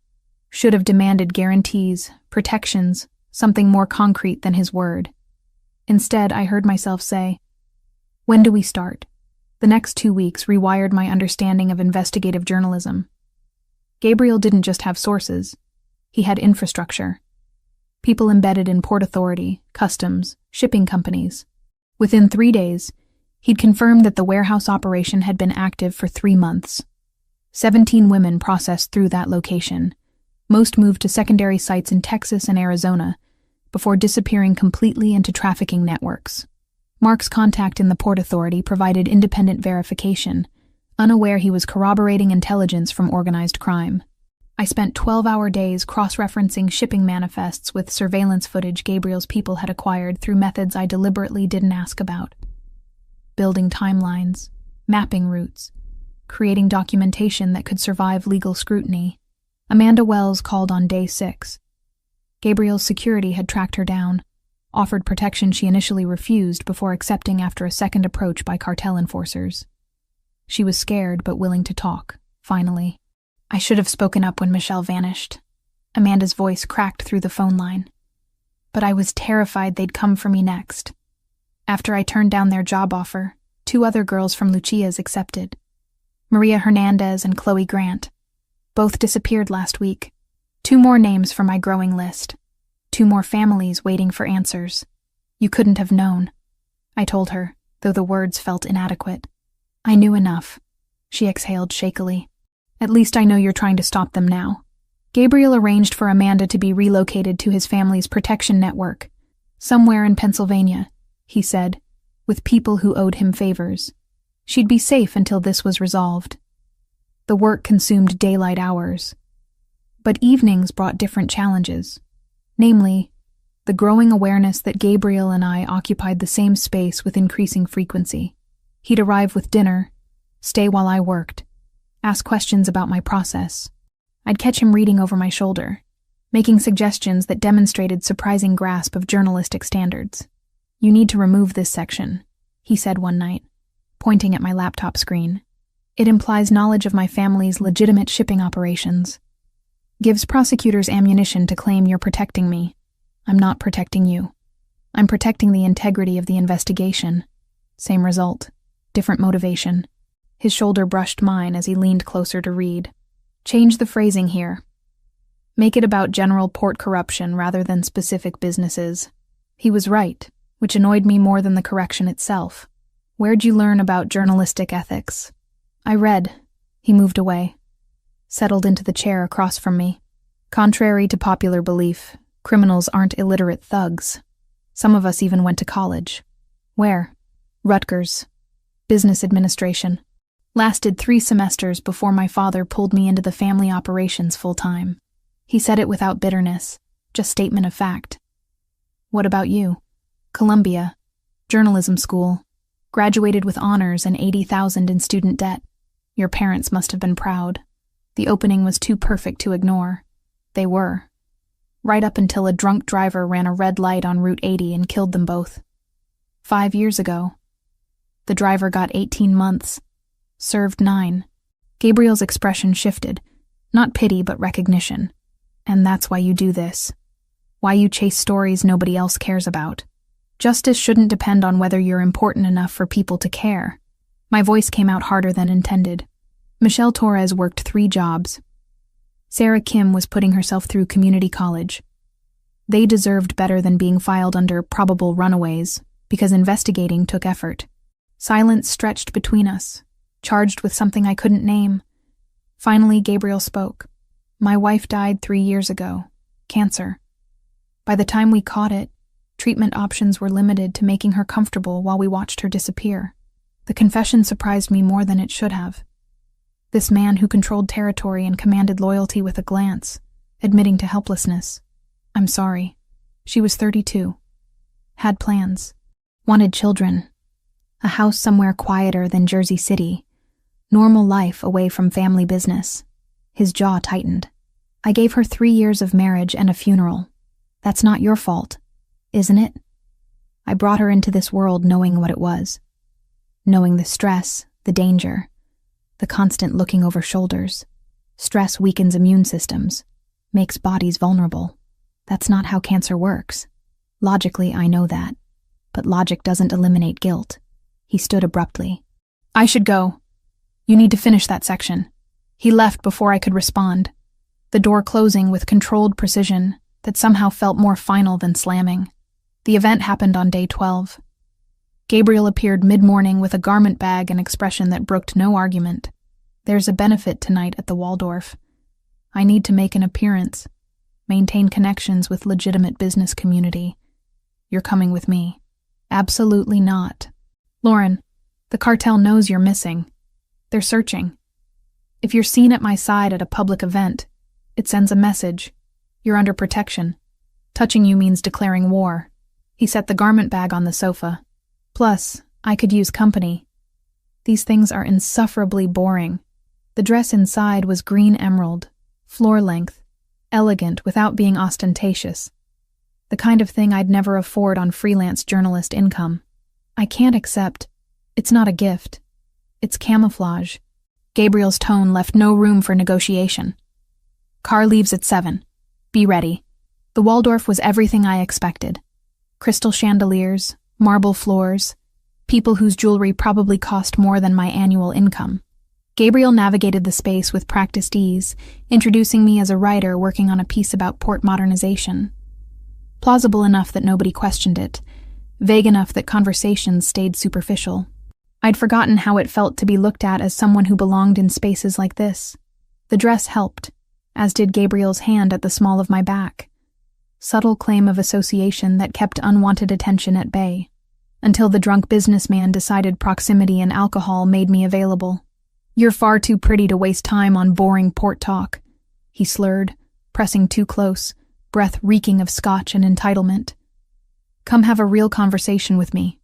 Should have demanded guarantees, protections, something more concrete than his word. Instead, I heard myself say, when do we start? The next 2 weeks rewired my understanding of investigative journalism. Gabriel didn't just have sources. He had infrastructure. People embedded in Port Authority, customs, shipping companies. Within 3 days, he'd confirmed that the warehouse operation had been active for 3 months. 17 women processed through that location. Most moved to secondary sites in Texas and Arizona, before disappearing completely into trafficking networks. Mark's contact in the Port Authority provided independent verification, unaware he was corroborating intelligence from organized crime. I spent 12-hour days cross-referencing shipping manifests with surveillance footage Gabriel's people had acquired through methods I deliberately didn't ask about. Building timelines, mapping routes, creating documentation that could survive legal scrutiny. Amanda Wells called on day 6. Gabriel's security had tracked her down. offered protection she initially refused before accepting after a second approach by cartel enforcers. She was scared but willing to talk, finally. I should have spoken up when Michelle vanished. Amanda's voice cracked through the phone line. But I was terrified they'd come for me next. After I turned down their job offer, 2 other girls from Lucia's accepted. Maria Hernandez and Chloe Grant. Both disappeared last week. 2 more names from my growing list. 2 more families waiting for answers. You couldn't have known, I told her, though the words felt inadequate. I knew enough, she exhaled shakily. At least I know you're trying to stop them now. Gabriel arranged for Amanda to be relocated to his family's protection network, somewhere in Pennsylvania, he said, with people who owed him favors. She'd be safe until this was resolved. The work consumed daylight hours. But evenings brought different challenges. Namely, the growing awareness that Gabriel and I occupied the same space with increasing frequency. He'd arrive with dinner, stay while I worked, ask questions about my process. I'd catch him reading over my shoulder, making suggestions that demonstrated surprising grasp of journalistic standards. You need to remove this section, he said one night, pointing at my laptop screen. It implies knowledge of my family's legitimate shipping operations. Gives prosecutors ammunition to claim you're protecting me. I'm not protecting you. I'm protecting the integrity of the investigation. Same result, different motivation. His shoulder brushed mine as he leaned closer to read. Change the phrasing here. Make it about general port corruption rather than specific businesses. He was right, which annoyed me more than the correction itself. Where'd you learn about journalistic ethics? I read. He moved away, settled into the chair across from me. Contrary to popular belief, criminals aren't illiterate thugs. Some of us even went to college. Where? Rutgers. Business administration. Lasted 3 semesters before my father pulled me into the family operations full-time. He said it without bitterness, just statement of fact. What about you? Columbia. Journalism school. Graduated with honors and $80,000 in student debt. Your parents must have been proud. The opening was too perfect to ignore. They were. Right up until a drunk driver ran a red light on Route 80 and killed them both. 5 years ago. The driver got 18 months. Served 9. Gabriel's expression shifted. Not pity, but recognition. And that's why you do this. Why you chase stories nobody else cares about. Justice shouldn't depend on whether you're important enough for people to care. My voice came out harder than intended. Michelle Torres worked 3 jobs. Sarah Kim was putting herself through community college. They deserved better than being filed under probable runaways, because investigating took effort. Silence stretched between us, charged with something I couldn't name. Finally, Gabriel spoke. My wife died 3 years ago. Cancer. By the time we caught it, treatment options were limited to making her comfortable while we watched her disappear. The confession surprised me more than it should have. This man who controlled territory and commanded loyalty with a glance, admitting to helplessness. I'm sorry. She was 32. Had plans. Wanted children. A house somewhere quieter than Jersey City. Normal life away from family business. His jaw tightened. I gave her 3 years of marriage and a funeral. That's not your fault, isn't it? I brought her into this world knowing what it was. Knowing the stress, the danger, the constant looking over shoulders. Stress weakens immune systems, makes bodies vulnerable. That's not how cancer works. Logically, I know that. But logic doesn't eliminate guilt. He stood abruptly. I should go. You need to finish that section. He left before I could respond, the door closing with controlled precision that somehow felt more final than slamming. The event happened on day 12. Gabriel appeared mid-morning with a garment bag and expression that brooked no argument. There's a benefit tonight at the Waldorf. I need to make an appearance, maintain connections with legitimate business community. You're coming with me. Absolutely not. Lauren, the cartel knows you're missing. They're searching. If you're seen at my side at a public event, it sends a message. You're under protection. Touching you means declaring war. He set the garment bag on the sofa. Plus, I could use company. These things are insufferably boring. The dress inside was green emerald, floor length, elegant without being ostentatious. The kind of thing I'd never afford on freelance journalist income. I can't accept. It's not a gift. It's camouflage. Gabriel's tone left no room for negotiation. Car leaves at 7. Be ready. The Waldorf was everything I expected. Crystal chandeliers, marble floors, people whose jewelry probably cost more than my annual income. Gabriel navigated the space with practiced ease, introducing me as a writer working on a piece about port modernization. Plausible enough that nobody questioned it, vague enough that conversations stayed superficial. I'd forgotten how it felt to be looked at as someone who belonged in spaces like this. The dress helped, as did Gabriel's hand at the small of my back. Subtle claim of association that kept unwanted attention at bay, until the drunk businessman decided proximity and alcohol made me available. You're far too pretty to waste time on boring port talk, he slurred, pressing too close, breath reeking of scotch and entitlement. Come have a real conversation with me.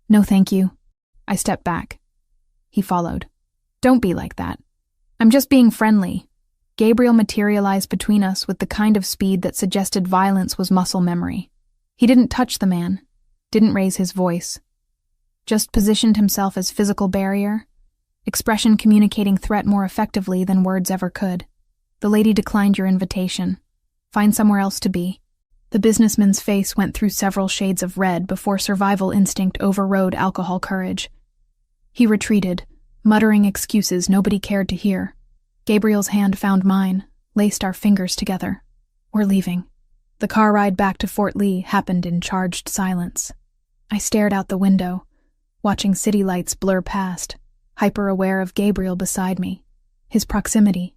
No thank you. I stepped back. He followed. Don't be like that. I'm just being friendly. Gabriel materialized between us with the kind of speed that suggested violence was muscle memory. He didn't touch the man, didn't raise his voice. Just positioned himself as physical barrier, expression communicating threat more effectively than words ever could. The lady declined your invitation. Find somewhere else to be. The businessman's face went through several shades of red before survival instinct overrode alcohol courage. He retreated, muttering excuses nobody cared to hear. Gabriel's hand found mine, laced our fingers together. We're leaving. The car ride back to Fort Lee happened in charged silence. I stared out the window, watching city lights blur past, hyper-aware of Gabriel beside me, his proximity,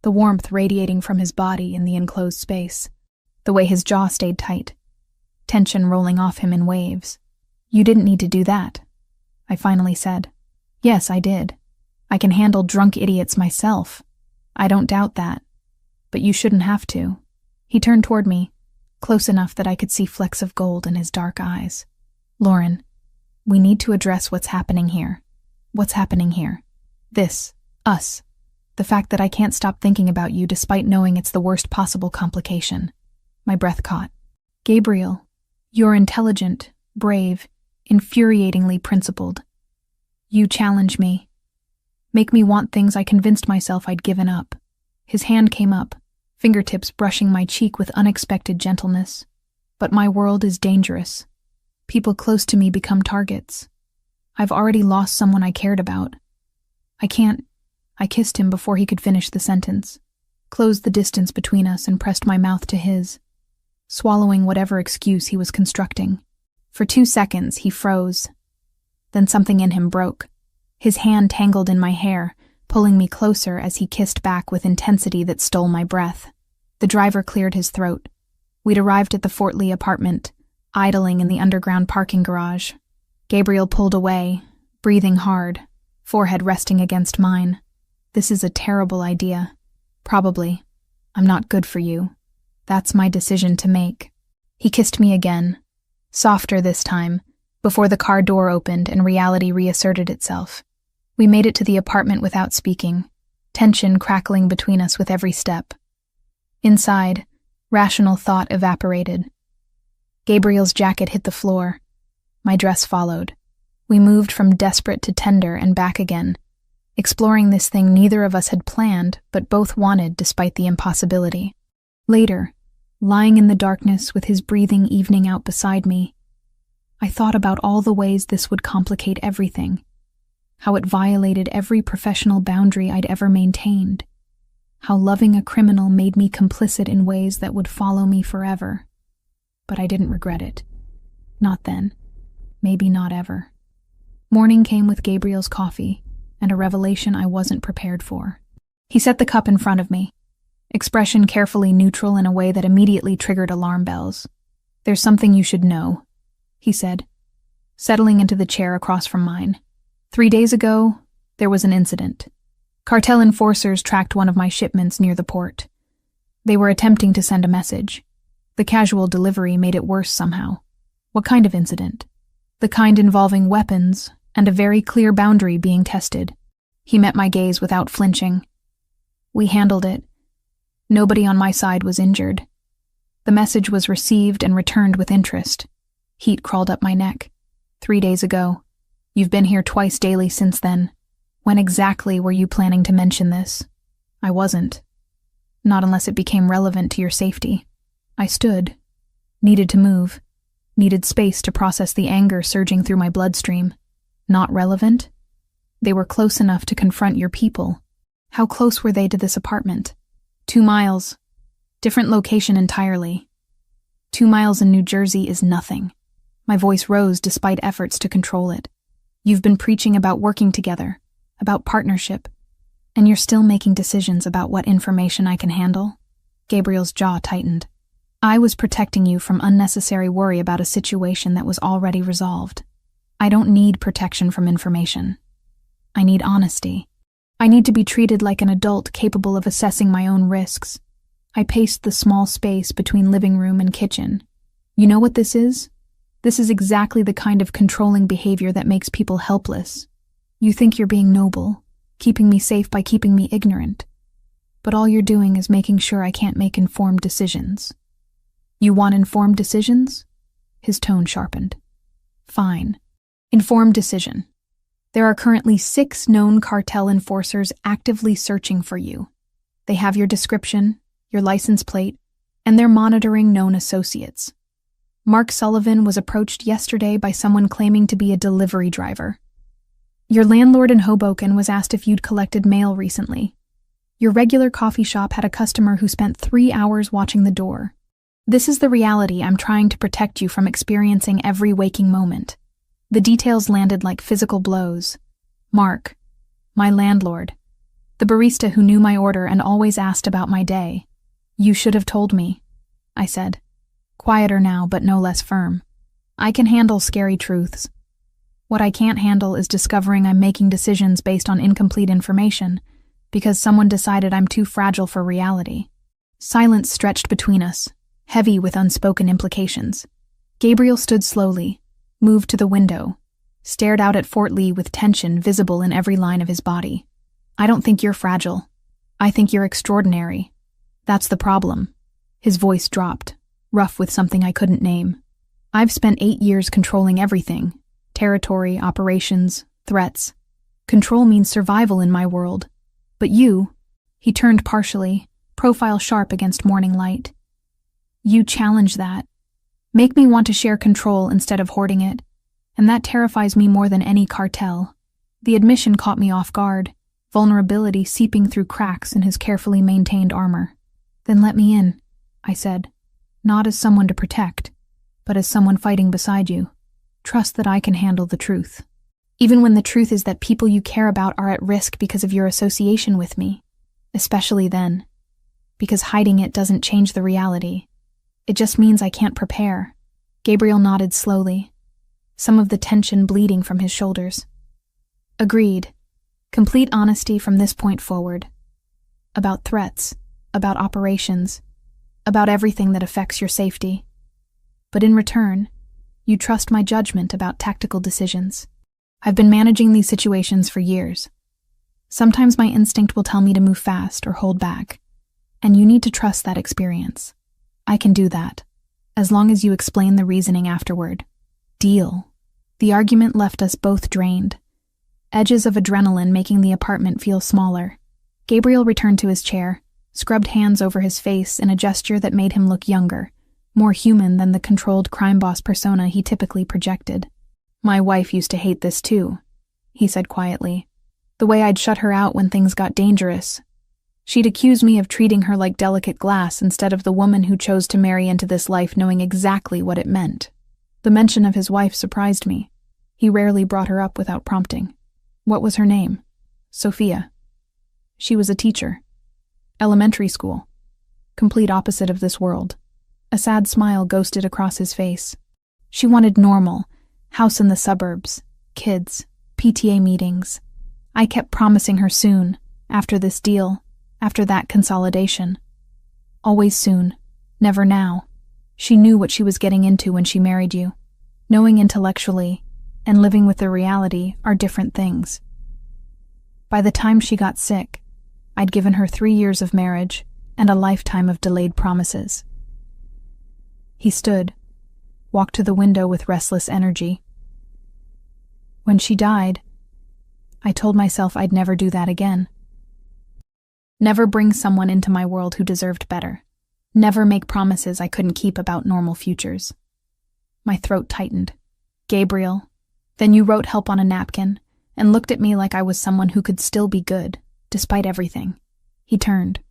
the warmth radiating from his body in the enclosed space, the way his jaw stayed tight, tension rolling off him in waves. You didn't need to do that, I finally said. Yes, I did. I can handle drunk idiots myself. I don't doubt that. But you shouldn't have to. He turned toward me, close enough that I could see flecks of gold in his dark eyes. Lauren, we need to address what's happening here. What's happening here? This. Us. The fact that I can't stop thinking about you despite knowing it's the worst possible complication. My breath caught. Gabriel, you're intelligent, brave, infuriatingly principled. You challenge me. Make me want things I convinced myself I'd given up. His hand came up, fingertips brushing my cheek with unexpected gentleness. But my world is dangerous. People close to me become targets. I've already lost someone I cared about. I can't. I kissed him before he could finish the sentence, closed the distance between us and pressed my mouth to his, swallowing whatever excuse he was constructing. For 2 seconds, he froze. Then something in him broke. His hand tangled in my hair, pulling me closer as he kissed back with intensity that stole my breath. The driver cleared his throat. We'd arrived at the Fort Lee apartment, idling in the underground parking garage. Gabriel pulled away, breathing hard, forehead resting against mine. This is a terrible idea. Probably. I'm not good for you. That's my decision to make. He kissed me again, softer this time, before the car door opened and reality reasserted itself. We made it to the apartment without speaking, tension crackling between us with every step. Inside, rational thought evaporated. Gabriel's jacket hit the floor. My dress followed. We moved from desperate to tender and back again, exploring this thing neither of us had planned but both wanted despite the impossibility. Later, lying in the darkness with his breathing evening out beside me, I thought about all the ways this would complicate everything, how it violated every professional boundary I'd ever maintained, how loving a criminal made me complicit in ways that would follow me forever. But I didn't regret it. Not then. Maybe not ever. Morning came with Gabriel's coffee, and a revelation I wasn't prepared for. He set the cup in front of me, expression carefully neutral in a way that immediately triggered alarm bells. There's something you should know, he said, settling into the chair across from mine. 3 days ago, there was an incident. Cartel enforcers tracked one of my shipments near the port. They were attempting to send a message. The casual delivery made it worse somehow. What kind of incident? The kind involving weapons and a very clear boundary being tested. He met my gaze without flinching. We handled it. Nobody on my side was injured. The message was received and returned with interest. Heat crawled up my neck. 3 days ago. You've been here twice daily since then. When exactly were you planning to mention this? I wasn't. Not unless it became relevant to your safety. I stood. Needed to move. Needed space to process the anger surging through my bloodstream. Not relevant? They were close enough to confront your people. How close were they to this apartment? 2 miles. Different location entirely. 2 miles in New Jersey is nothing. My voice rose despite efforts to control it. You've been preaching about working together, about partnership, and you're still making decisions about what information I can handle? Gabriel's jaw tightened. I was protecting you from unnecessary worry about a situation that was already resolved. I don't need protection from information. I need honesty. I need to be treated like an adult capable of assessing my own risks. I paced the small space between living room and kitchen. You know what this is? This is exactly the kind of controlling behavior that makes people helpless. You think you're being noble, keeping me safe by keeping me ignorant. But all you're doing is making sure I can't make informed decisions. You want informed decisions? His tone sharpened. Fine. Informed decision. There are currently 6 known cartel enforcers actively searching for you. They have your description, your license plate, and they're monitoring known associates. Mark Sullivan was approached yesterday by someone claiming to be a delivery driver. Your landlord in Hoboken was asked if you'd collected mail recently. Your regular coffee shop had a customer who spent 3 hours watching the door. This is the reality I'm trying to protect you from experiencing every waking moment. The details landed like physical blows. Mark, my landlord, the barista who knew my order and always asked about my day. You should have told me, I said. Quieter now, but no less firm. I can handle scary truths. What I can't handle is discovering I'm making decisions based on incomplete information, because someone decided I'm too fragile for reality. Silence stretched between us, heavy with unspoken implications. Gabriel stood slowly, moved to the window, stared out at Fort Lee with tension visible in every line of his body. I don't think you're fragile. I think you're extraordinary. That's the problem. His voice dropped, rough with something I couldn't name. I've spent 8 years controlling everything. Territory, operations, threats. Control means survival in my world. But you, he turned partially, profile sharp against morning light. You challenge that. Make me want to share control instead of hoarding it. And that terrifies me more than any cartel. The admission caught me off guard, vulnerability seeping through cracks in his carefully maintained armor. Then let me in, I said. Not as someone to protect, but as someone fighting beside you. Trust that I can handle the truth. Even when the truth is that people you care about are at risk because of your association with me. Especially then. Because hiding it doesn't change the reality. It just means I can't prepare. Gabriel nodded slowly, some of the tension bleeding from his shoulders. Agreed. Complete honesty from this point forward. About threats, about operations, about everything that affects your safety. But in return, you trust my judgment about tactical decisions. I've been managing these situations for years. Sometimes my instinct will tell me to move fast or hold back, and you need to trust that experience. I can do that, as long as you explain the reasoning afterward. Deal. The argument left us both drained, edges of adrenaline making the apartment feel smaller. Gabriel returned to his chair, scrubbed hands over his face in a gesture that made him look younger, more human than the controlled crime boss persona he typically projected. My wife used to hate this too, he said quietly. The way I'd shut her out when things got dangerous. She'd accuse me of treating her like delicate glass instead of the woman who chose to marry into this life knowing exactly what it meant. The mention of his wife surprised me. He rarely brought her up without prompting. What was her name? Sophia. She was a teacher. Elementary school. Complete opposite of this world. A sad smile ghosted across his face. She wanted normal, house in the suburbs, kids, PTA meetings. I kept promising her soon, after this deal, after that consolidation. Always soon, never now. She knew what she was getting into when she married you. Knowing intellectually and living with the reality are different things. By the time she got sick, I'd given her 3 years of marriage and a lifetime of delayed promises. He stood, walked to the window with restless energy. When she died, I told myself I'd never do that again. Never bring someone into my world who deserved better. Never make promises I couldn't keep about normal futures. My throat tightened. Gabriel, then you wrote help on a napkin and looked at me like I was someone who could still be good, despite everything. He turned,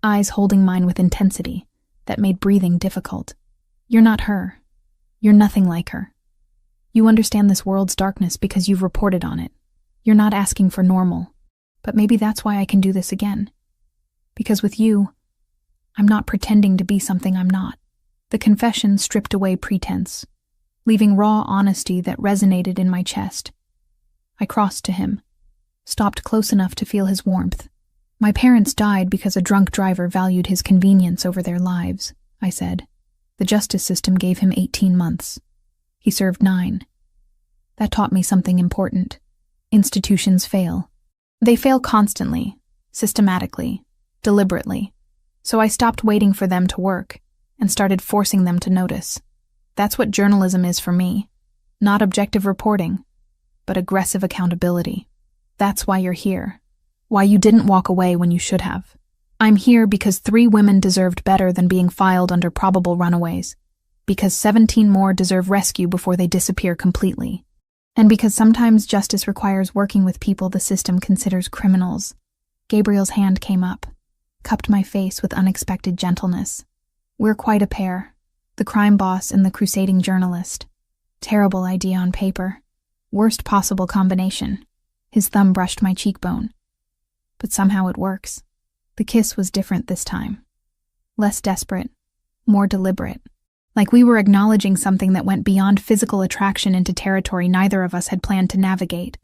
eyes holding mine with intensity that made breathing difficult. You're not her. You're nothing like her. You understand this world's darkness because you've reported on it. You're not asking for normal, but maybe that's why I can do this again. Because with you, I'm not pretending to be something I'm not. The confession stripped away pretense, leaving raw honesty that resonated in my chest. I crossed to him, stopped close enough to feel his warmth. My parents died because a drunk driver valued his convenience over their lives, I said. The justice system gave him 18 months. He served 9. That taught me something important. Institutions fail. They fail constantly, systematically, deliberately. So I stopped waiting for them to work and started forcing them to notice. That's what journalism is for me. Not objective reporting, but aggressive accountability. That's why you're here. Why you didn't walk away when you should have. I'm here because 3 women deserved better than being filed under probable runaways. Because 17 more deserve rescue before they disappear completely. And because sometimes justice requires working with people the system considers criminals. Gabriel's hand came up, cupped my face with unexpected gentleness. We're quite a pair. The crime boss and the crusading journalist. Terrible idea on paper. Worst possible combination. His thumb brushed my cheekbone. But somehow it works. The kiss was different this time. Less desperate, more deliberate. Like we were acknowledging something that went beyond physical attraction into territory neither of us had planned to navigate.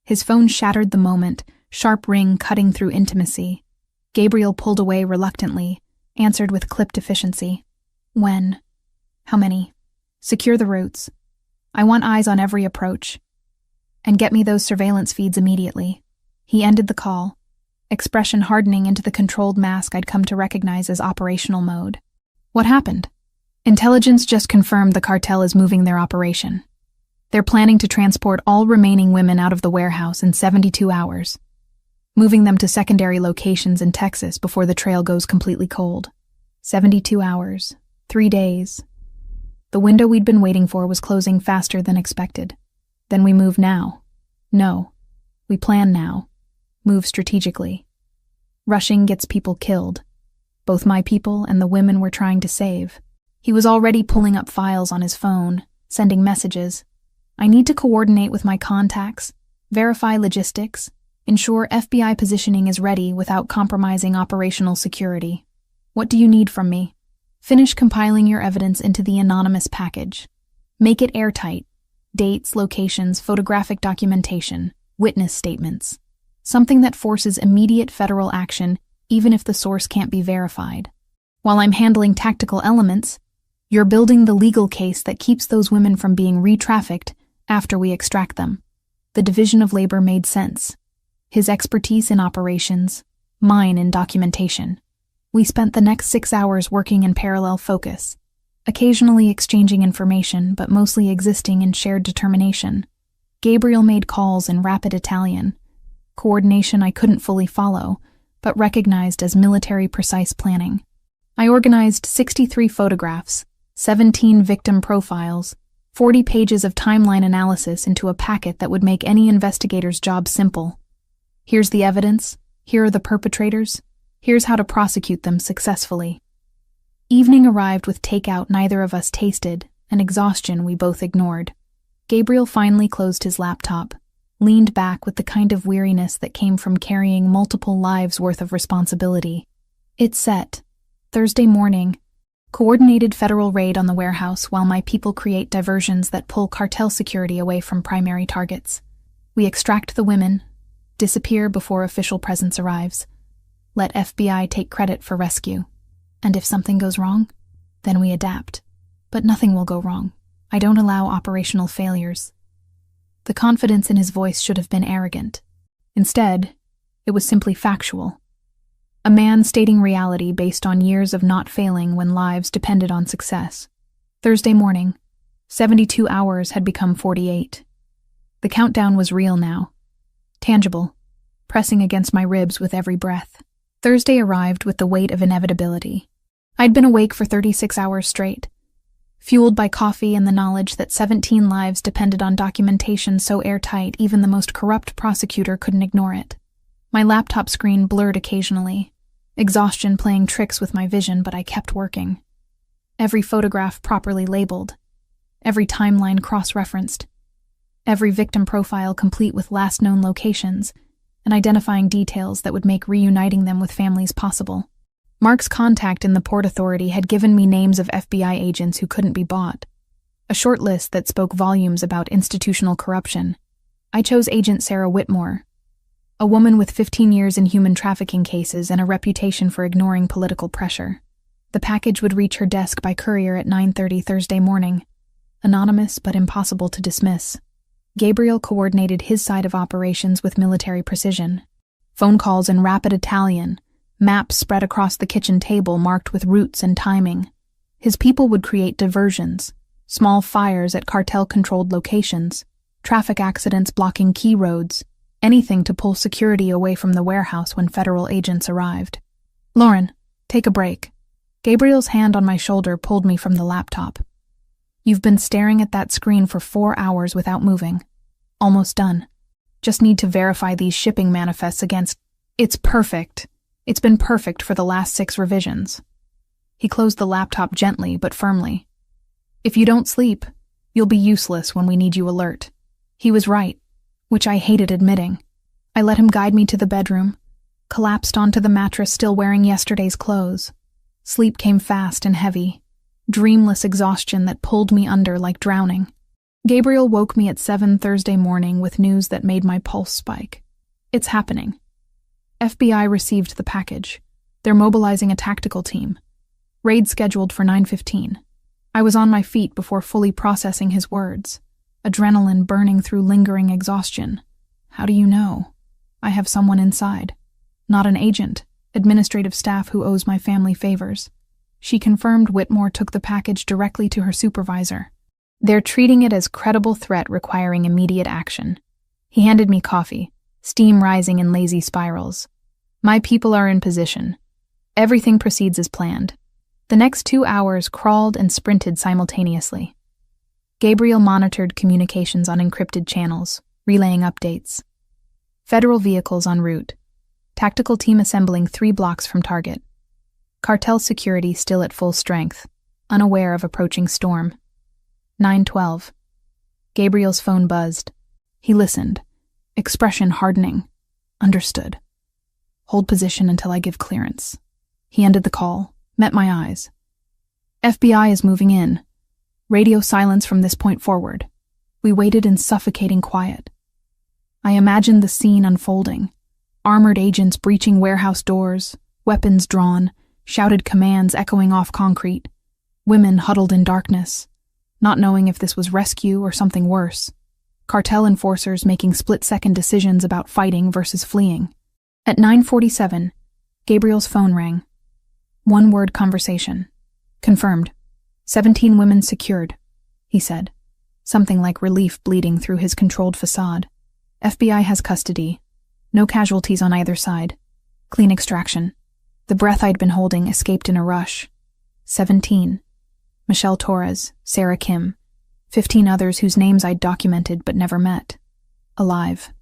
His phone shattered the moment, sharp ring cutting through intimacy. Gabriel pulled away reluctantly, answered with clipped efficiency. When? How many? Secure the routes. I want eyes on every approach. And get me those surveillance feeds immediately. He ended the call, expression hardening into the controlled mask I'd come to recognize as operational mode. What happened? Intelligence just confirmed the cartel is moving their operation. They're planning to transport all remaining women out of the warehouse in 72 hours, moving them to secondary locations in Texas before the trail goes completely cold. 72 hours, 3 days. The window we'd been waiting for was closing faster than expected. Then we move now. No, we plan now. Move strategically. Rushing gets people killed. Both my people and the women we're trying to save. He was already pulling up files on his phone, sending messages. I need to coordinate with my contacts, verify logistics, ensure FBI positioning is ready without compromising operational security. What do you need from me? Finish compiling your evidence into the anonymous package. Make it airtight. Dates, locations, photographic documentation, witness statements. Something that forces immediate federal action even if the source can't be verified. While I'm handling tactical elements, you're building the legal case that keeps those women from being re-trafficked after we extract them. The division of labor made sense. His expertise in operations, mine in documentation. We spent the next 6 hours working in parallel focus, occasionally exchanging information but mostly existing in shared determination. Gabriel made calls in rapid Italian, coordination I couldn't fully follow, but recognized as military precise planning. I organized 63 photographs, 17 victim profiles, 40 pages of timeline analysis into a packet that would make any investigator's job simple. Here's the evidence, here are the perpetrators, here's how to prosecute them successfully. Evening arrived with takeout neither of us tasted, and exhaustion we both ignored. Gabriel finally closed his laptop, leaned back with the kind of weariness that came from carrying multiple lives' worth of responsibility. It's set. Thursday morning. Coordinated federal raid on the warehouse while my people create diversions that pull cartel security away from primary targets. We extract the women, disappear before official presence arrives. Let FBI take credit for rescue. And if something goes wrong, then we adapt. But nothing will go wrong. I don't allow operational failures. The confidence in his voice should have been arrogant. Instead, it was simply factual. A man stating reality based on years of not failing when lives depended on success. Thursday morning. 72 hours had become 48. The countdown was real now. Tangible, pressing against my ribs with every breath. Thursday arrived with the weight of inevitability. I'd been awake for 36 hours straight, fueled by coffee and the knowledge that 17 lives depended on documentation so airtight even the most corrupt prosecutor couldn't ignore it. My laptop screen blurred occasionally, exhaustion playing tricks with my vision, but I kept working. Every photograph properly labeled, every timeline cross-referenced, every victim profile complete with last known locations and identifying details that would make reuniting them with families possible. Mark's contact in the Port Authority had given me names of FBI agents who couldn't be bought, a short list that spoke volumes about institutional corruption. I chose Agent Sarah Whitmore, a woman with 15 years in human trafficking cases and a reputation for ignoring political pressure. The package would reach her desk by courier at 9:30 Thursday morning, anonymous but impossible to dismiss. Gabriel coordinated his side of operations with military precision. Phone calls in rapid Italian, maps spread across the kitchen table marked with routes and timing. His people would create diversions, small fires at cartel-controlled locations, traffic accidents blocking key roads, anything to pull security away from the warehouse when federal agents arrived. "Lauren, take a break." Gabriel's hand on my shoulder pulled me from the laptop. "You've been staring at that screen for 4 hours without moving. Almost done. Just need to verify these shipping manifests against... It's perfect. It's been perfect for the last 6 revisions." He closed the laptop gently but firmly. "If you don't sleep, you'll be useless when we need you alert." He was right, which I hated admitting. I let him guide me to the bedroom, collapsed onto the mattress still wearing yesterday's clothes. Sleep came fast and heavy, dreamless exhaustion that pulled me under like drowning. Gabriel woke me at 7 Thursday morning with news that made my pulse spike. "It's happening. FBI received the package. They're mobilizing a tactical team. Raid scheduled for 9:15. I was on my feet before fully processing his words, adrenaline burning through lingering exhaustion. "How do you know?" "I have someone inside. Not an agent, administrative staff who owes my family favors." She confirmed Whitmore took the package directly to her supervisor. "They're treating it as credible threat requiring immediate action." He handed me coffee, steam rising in lazy spirals. "My people are in position. Everything proceeds as planned." The next 2 hours crawled and sprinted simultaneously. Gabriel monitored communications on encrypted channels, relaying updates. Federal vehicles en route. Tactical team assembling 3 blocks from target. Cartel security still at full strength, unaware of approaching storm. 9:12. Gabriel's phone buzzed. He listened, expression hardening. "Understood. Hold position until I give clearance." He ended the call, met my eyes. "FBI is moving in. Radio silence from this point forward." We waited in suffocating quiet. I imagined the scene unfolding. Armored agents breaching warehouse doors, weapons drawn, shouted commands echoing off concrete, women huddled in darkness, not knowing if this was rescue or something worse, cartel enforcers making split-second decisions about fighting versus fleeing. At 9:47, Gabriel's phone rang. One-word conversation. "Confirmed. 17 women secured," he said, something like relief bleeding through his controlled facade. "FBI has custody. No casualties on either side. Clean extraction." The breath I'd been holding escaped in a rush. 17. Michelle Torres, Sarah Kim, 15 others whose names I'd documented but never met. Alive.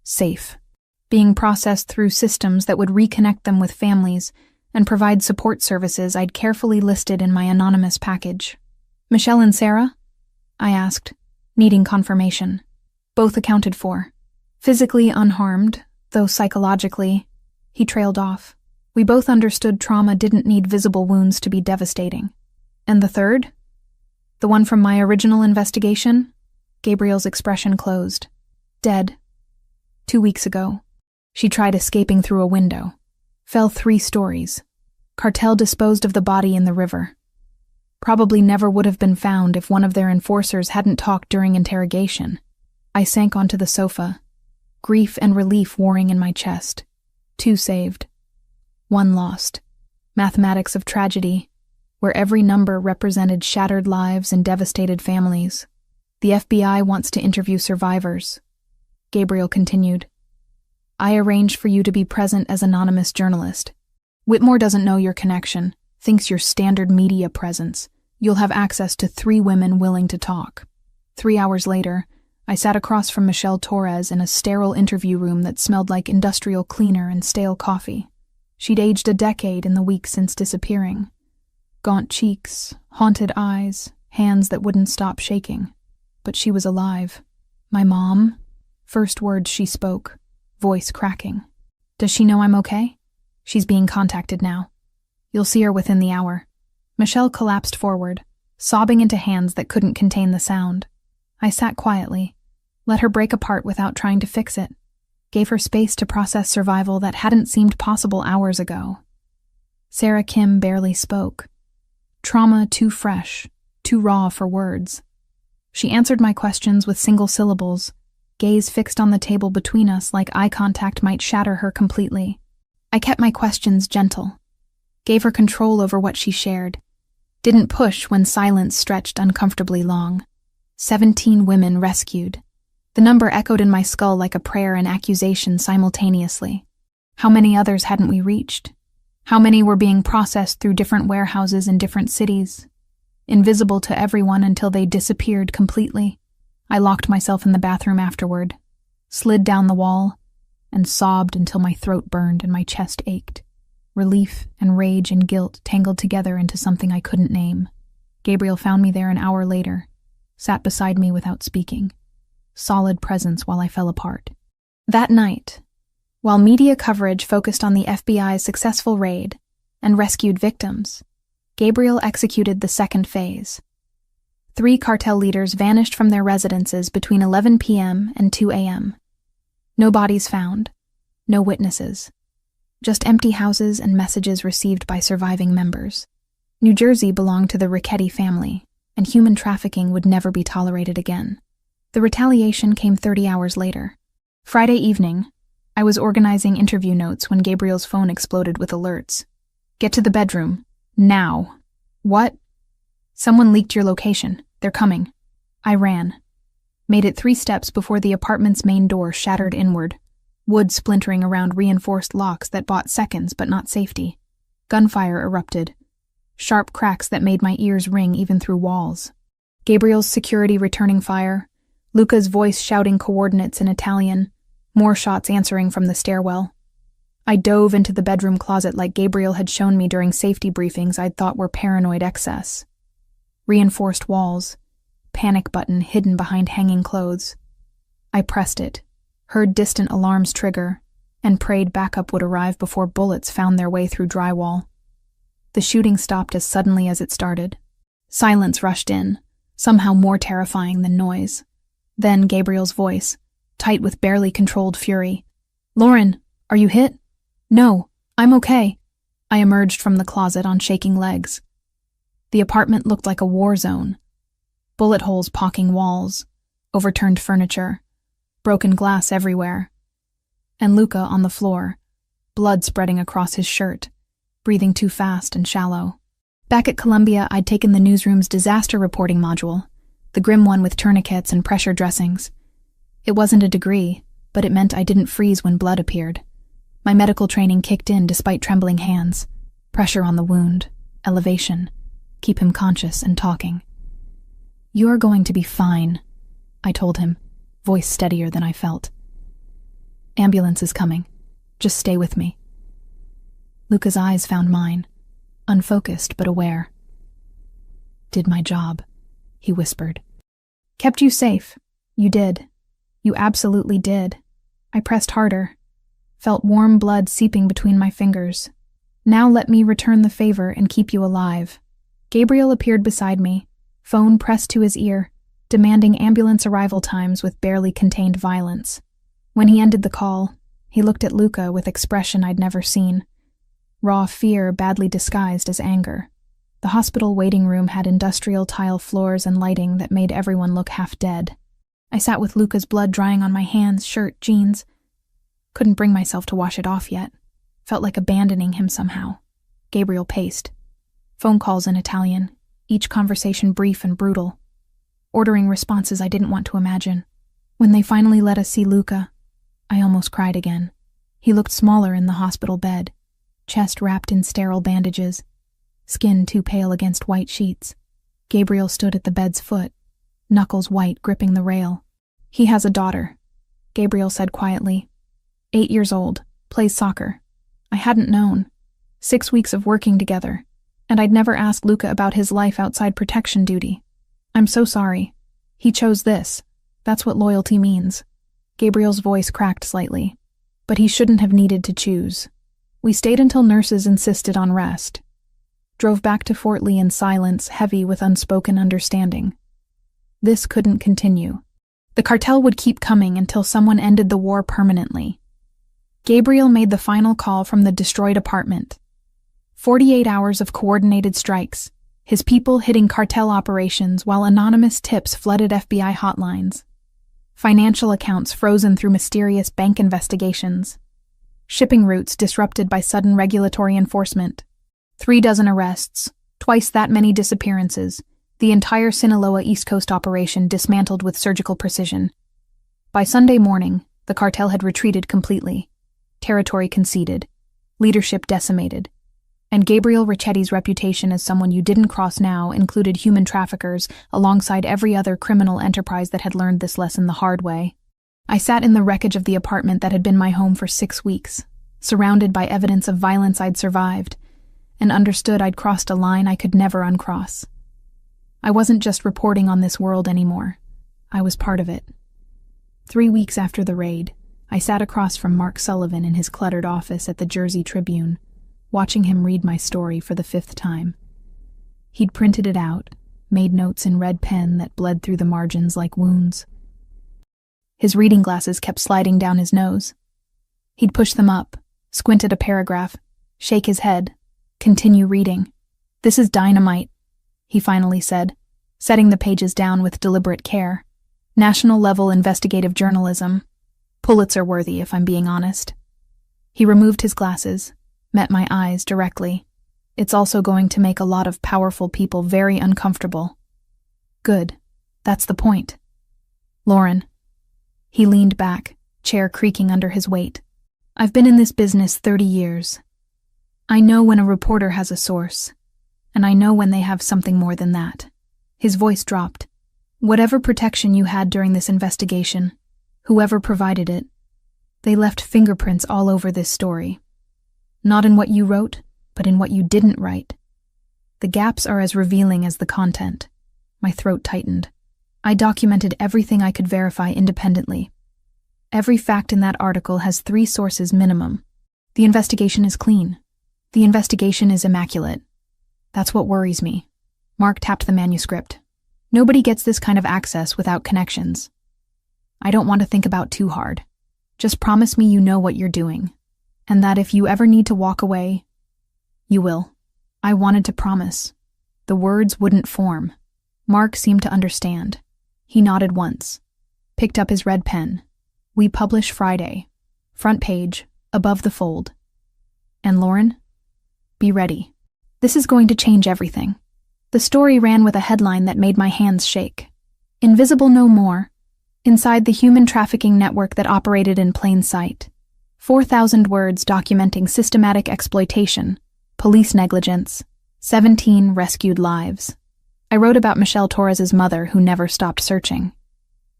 Safe. Being processed through systems that would reconnect them with families and provide support services I'd carefully listed in my anonymous package. "Michelle and Sarah?" I asked, needing confirmation. "Both accounted for. Physically unharmed, though psychologically..." He trailed off. "We both understood trauma didn't need visible wounds to be devastating." "And the third? The one from my original investigation?" Gabriel's expression closed. "Dead. 2 weeks ago. She tried escaping through a window. Fell 3 stories. Cartel disposed of the body in the river. Probably never would have been found if one of their enforcers hadn't talked during interrogation." I sank onto the sofa, grief and relief warring in my chest. 2 saved. 1 lost. Mathematics of tragedy. where every number represented shattered lives and devastated families. The FBI wants to interview survivors. Gabriel continued. I arranged for you to be present as anonymous journalist. Whitmore doesn't know your connection, thinks your standard media presence. You'll have access to 3 women willing to talk. 3 hours later, I sat across from Michelle Torres in a sterile interview room that smelled like industrial cleaner and stale coffee. She'd aged a decade in the weeks since disappearing. Gaunt cheeks, haunted eyes, hands that wouldn't stop shaking. But she was alive. My mom? First words she spoke, voice cracking. Does she know I'm okay? She's being contacted now. You'll see her within the hour. Michelle collapsed forward, sobbing into hands that couldn't contain the sound. I sat quietly, let her break apart without trying to fix it, gave her space to process survival that hadn't seemed possible hours ago. Sarah Kim barely spoke. Trauma too fresh, too raw for words. She answered my questions with single syllables, gaze fixed on the table between us like eye contact might shatter her completely. I kept my questions gentle, gave her control over what she shared, didn't push when silence stretched uncomfortably long. 17 women rescued. The number echoed in my skull like a prayer and accusation simultaneously. How many others hadn't we reached? How many were being processed through different warehouses in different cities? Invisible to everyone until they disappeared completely. I locked myself in the bathroom afterward, slid down the wall, and sobbed until my throat burned and my chest ached. Relief and rage and guilt tangled together into something I couldn't name. Gabriel found me there an hour later, sat beside me without speaking. Solid presence while I fell apart. That night, while media coverage focused on the FBI's successful raid and rescued victims, Gabriel executed the second phase. 3 cartel leaders vanished from their residences between 11 p.m. and 2 a.m. No bodies found, no witnesses. Just empty houses and messages received by surviving members. New Jersey belonged to the Ricchetti family, and human trafficking would never be tolerated again. The retaliation came 30 hours later. Friday evening, I was organizing interview notes when Gabriel's phone exploded with alerts. Get to the bedroom. Now. What? Someone leaked your location. They're coming. I ran. Made it 3 steps before the apartment's main door shattered inward. Wood splintering around reinforced locks that bought seconds but not safety. Gunfire erupted. Sharp cracks that made my ears ring even through walls. Gabriel's security returning fire. Luca's voice shouting coordinates in Italian. More shots answering from the stairwell. I dove into the bedroom closet like Gabriel had shown me during safety briefings I'd thought were paranoid excess. Reinforced walls. Panic button hidden behind hanging clothes. I pressed it, heard distant alarms trigger, and prayed backup would arrive before bullets found their way through drywall. The shooting stopped as suddenly as it started. Silence rushed in, somehow more terrifying than noise. Then Gabriel's voice, tight with barely controlled fury. Lauren, are you hit? No, I'm okay. I emerged from the closet on shaking legs. The apartment looked like a war zone. Bullet holes pocking walls, overturned furniture, broken glass everywhere. And Luca on the floor, blood spreading across his shirt, breathing too fast and shallow. Back at Columbia, I'd taken the newsroom's disaster reporting module, the grim one with tourniquets and pressure dressings. It wasn't a degree, but it meant I didn't freeze when blood appeared. My medical training kicked in despite trembling hands. Pressure on the wound, elevation, keep him conscious and talking. You're going to be fine, I told him, voice steadier than I felt. Ambulance is coming. Just stay with me. Luca's eyes found mine, unfocused but aware. Did my job, he whispered. Kept you safe. You did. You absolutely did. I pressed harder, felt warm blood seeping between my fingers. Now let me return the favor and keep you alive. Gabriel appeared beside me, phone pressed to his ear, demanding ambulance arrival times with barely contained violence. When he ended the call, he looked at Luca with expression I'd never seen. Raw fear badly disguised as anger. The hospital waiting room had industrial tile floors and lighting that made everyone look half dead. I sat with Luca's blood drying on my hands, shirt, jeans. Couldn't bring myself to wash it off yet. Felt like abandoning him somehow. Gabriel paced. Phone calls in Italian, each conversation brief and brutal. Ordering responses I didn't want to imagine. When they finally let us see Luca, I almost cried again. He looked smaller in the hospital bed, chest wrapped in sterile bandages, skin too pale against white sheets. Gabriel stood at the bed's foot, knuckles white gripping the rail. He has a daughter, Gabriel said quietly. 8 years old, plays soccer. I hadn't known. 6 weeks of working together, and I'd never asked Luca about his life outside protection duty. I'm so sorry. He chose this. That's what loyalty means. Gabriel's voice cracked slightly. But he shouldn't have needed to choose. We stayed until nurses insisted on rest. Drove back to Fort Lee in silence, heavy with unspoken understanding. This couldn't continue. The cartel would keep coming until someone ended the war permanently. Gabriel made the final call from the destroyed apartment. 48 hours of coordinated strikes, his people hitting cartel operations while anonymous tips flooded FBI hotlines. Financial accounts frozen through mysterious bank investigations. Shipping routes disrupted by sudden regulatory enforcement. 36 arrests, twice that many disappearances, the entire Sinaloa East Coast operation dismantled with surgical precision. By Sunday morning, the cartel had retreated completely. Territory conceded. Leadership decimated. And Gabriel Ricchetti's reputation as someone you didn't cross now included human traffickers alongside every other criminal enterprise that had learned this lesson the hard way. I sat in the wreckage of the apartment that had been my home for 6 weeks, surrounded by evidence of violence I'd survived, and understood I'd crossed a line I could never uncross. I wasn't just reporting on this world anymore. I was part of it. 3 weeks after the raid, I sat across from Mark Sullivan in his cluttered office at the Jersey Tribune, watching him read my story for the 5th time. He'd printed it out, made notes in red pen that bled through the margins like wounds. His reading glasses kept sliding down his nose. He'd push them up, squint at a paragraph, shake his head, continue reading. "This is dynamite," he finally said, setting the pages down with deliberate care. "National-level investigative journalism. Pulitzer-worthy, if I'm being honest." He removed his glasses, met my eyes directly. "It's also going to make a lot of powerful people very uncomfortable." "Good. That's the point." "Lauren." He leaned back, chair creaking under his weight. "I've been in this business 30 years. I know when a reporter has a source, and I know when they have something more than that." His voice dropped. "Whatever protection you had during this investigation, whoever provided it, they left fingerprints all over this story. Not in what you wrote, but in what you didn't write. The gaps are as revealing as the content." My throat tightened. "I documented everything I could verify independently. Every fact in that article has 3 sources minimum. The investigation is clean. The investigation is immaculate. That's what worries me." Mark tapped the manuscript. "Nobody gets this kind of access without connections. I don't want to think about too hard. Just promise me you know what you're doing, and that if you ever need to walk away, you will." I wanted to promise. The words wouldn't form. Mark seemed to understand. He nodded once, picked up his red pen. "We publish Friday. Front page, above the fold. And Lauren, be ready. This is going to change everything." The story ran with a headline that made my hands shake. "Invisible no more. Inside the human trafficking network that operated in plain sight. 4,000 words documenting systematic exploitation, police negligence, 17 rescued lives." I wrote about Michelle Torres's mother who never stopped searching.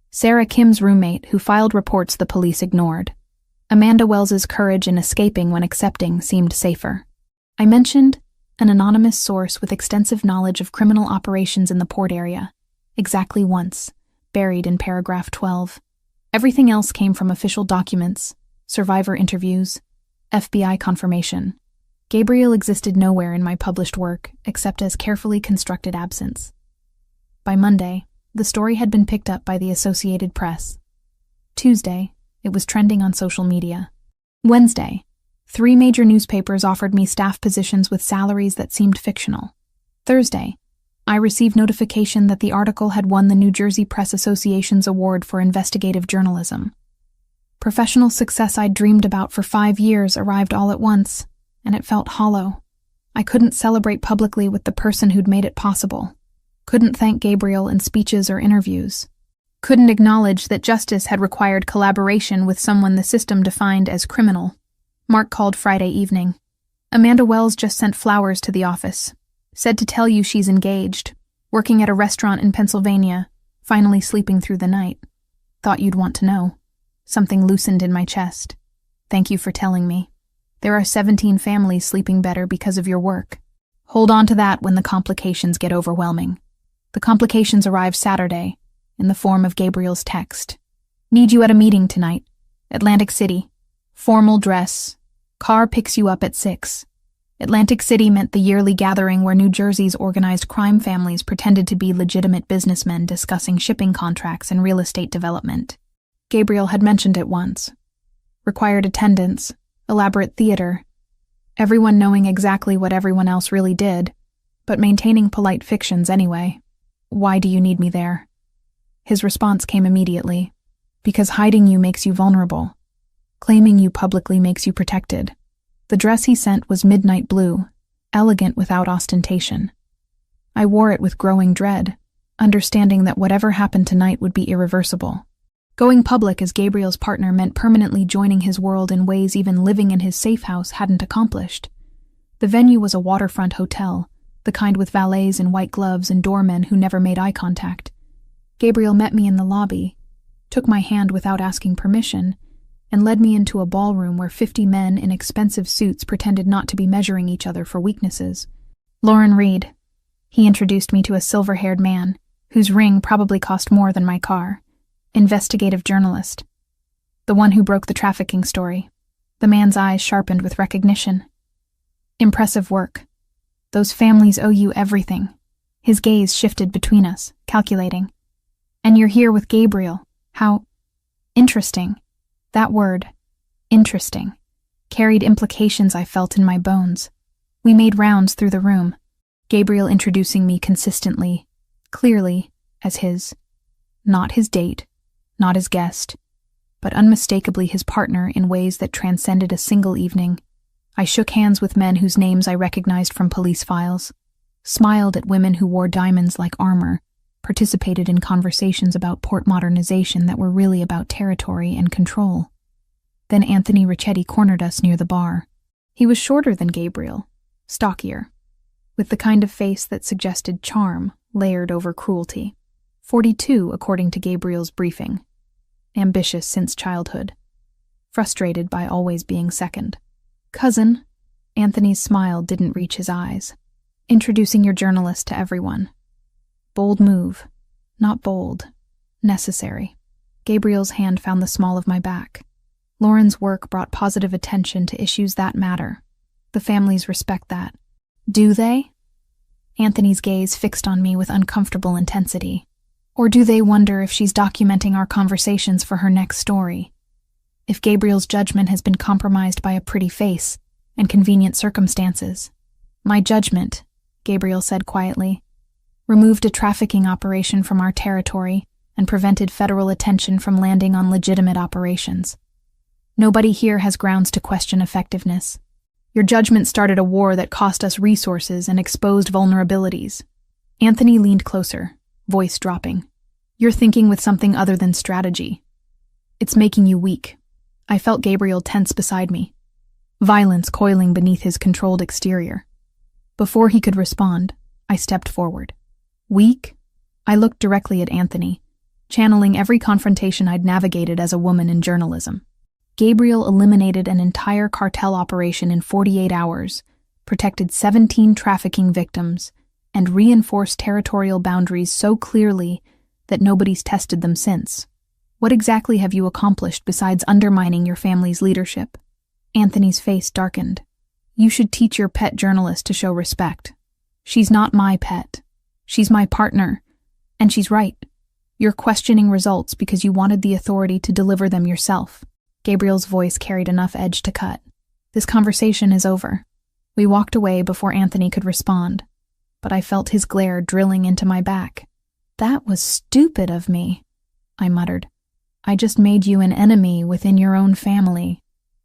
Sarah Kim's roommate who filed reports the police ignored. Amanda Wells's courage in escaping when accepting seemed safer. I mentioned an anonymous source with extensive knowledge of criminal operations in the port area, exactly once, buried in paragraph 12. Everything else came from official documents, survivor interviews, FBI confirmation. Gabriel existed nowhere in my published work except as carefully constructed absence. By Monday, the story had been picked up by the Associated Press. Tuesday, it was trending on social media. Wednesday, 3 major newspapers offered me staff positions with salaries that seemed fictional. Thursday, I received notification that the article had won the New Jersey Press Association's award for investigative journalism. Professional success I'd dreamed about for 5 years arrived all at once, and it felt hollow. I couldn't celebrate publicly with the person who'd made it possible. Couldn't thank Gabriel in speeches or interviews. Couldn't acknowledge that justice had required collaboration with someone the system defined as criminal. Mark called Friday evening. Amanda Wells just sent flowers to the office. Said to tell you she's engaged, working at a restaurant in Pennsylvania, finally sleeping through the night. Thought you'd want to know. Something loosened in my chest. Thank you for telling me. There are 17 families sleeping better because of your work. Hold on to that when the complications get overwhelming. The complications arrive Saturday, in the form of Gabriel's text. Need you at a meeting tonight. Atlantic City. Formal dress. Car picks you up at 6. Atlantic City meant the yearly gathering where New Jersey's organized crime families pretended to be legitimate businessmen discussing shipping contracts and real estate development. Gabriel had mentioned it once. Required attendance, elaborate theater, everyone knowing exactly what everyone else really did, but maintaining polite fictions anyway. Why do you need me there? His response came immediately. Because hiding you makes you vulnerable. Claiming you publicly makes you protected. The dress he sent was midnight blue, elegant without ostentation. I wore it with growing dread, understanding that whatever happened tonight would be irreversible. Going public as Gabriel's partner meant permanently joining his world in ways even living in his safe house hadn't accomplished. The venue was a waterfront hotel, the kind with valets in white gloves and doormen who never made eye contact. Gabriel met me in the lobby, took my hand without asking permission, and led me into a ballroom where 50 men in expensive suits pretended not to be measuring each other for weaknesses. Lauren Reed. He introduced me to a silver-haired man, whose ring probably cost more than my car. Investigative journalist. The one who broke the trafficking story. The man's eyes sharpened with recognition. Impressive work. Those families owe you everything. His gaze shifted between us, calculating. And you're here with Gabriel. How interesting. That word, interesting, carried implications I felt in my bones. We made rounds through the room, Gabriel introducing me consistently, clearly, as his, not his date, not his guest, but unmistakably his partner in ways that transcended a single evening. I shook hands with men whose names I recognized from police files, smiled at women who wore diamonds like armor, participated in conversations about port modernization that were really about territory and control. Then Anthony Ricchetti cornered us near the bar. He was shorter than Gabriel, stockier, with the kind of face that suggested charm layered over cruelty. 42, according to Gabriel's briefing. Ambitious since childhood. Frustrated by always being second. Cousin, Anthony's smile didn't reach his eyes. Introducing your journalist to everyone. Bold move. Not bold. Necessary. Gabriel's hand found the small of my back. Lauren's work brought positive attention to issues that matter. The families respect that. Do they? Anthony's gaze fixed on me with uncomfortable intensity. Or do they wonder if she's documenting our conversations for her next story? If Gabriel's judgment has been compromised by a pretty face and convenient circumstances? My judgment, Gabriel said quietly, removed a trafficking operation from our territory and prevented federal attention from landing on legitimate operations. Nobody here has grounds to question effectiveness. Your judgment started a war that cost us resources and exposed vulnerabilities. Anthony leaned closer, voice dropping. You're thinking with something other than strategy. It's making you weak. I felt Gabriel tense beside me, violence coiling beneath his controlled exterior. Before he could respond, I stepped forward. Weak? I looked directly at Anthony, channeling every confrontation I'd navigated as a woman in journalism. Gabriel eliminated an entire cartel operation in 48 hours, protected 17 trafficking victims, and reinforced territorial boundaries so clearly that nobody's tested them since. What exactly have you accomplished besides undermining your family's leadership? Anthony's face darkened. You should teach your pet journalist to show respect. She's not my pet. She's my partner. And she's right. You're questioning results because you wanted the authority to deliver them yourself. Gabriel's voice carried enough edge to cut. This conversation is over. We walked away before Anthony could respond, but I felt his glare drilling into my back. That was stupid of me, I muttered. I just made you an enemy within your own family.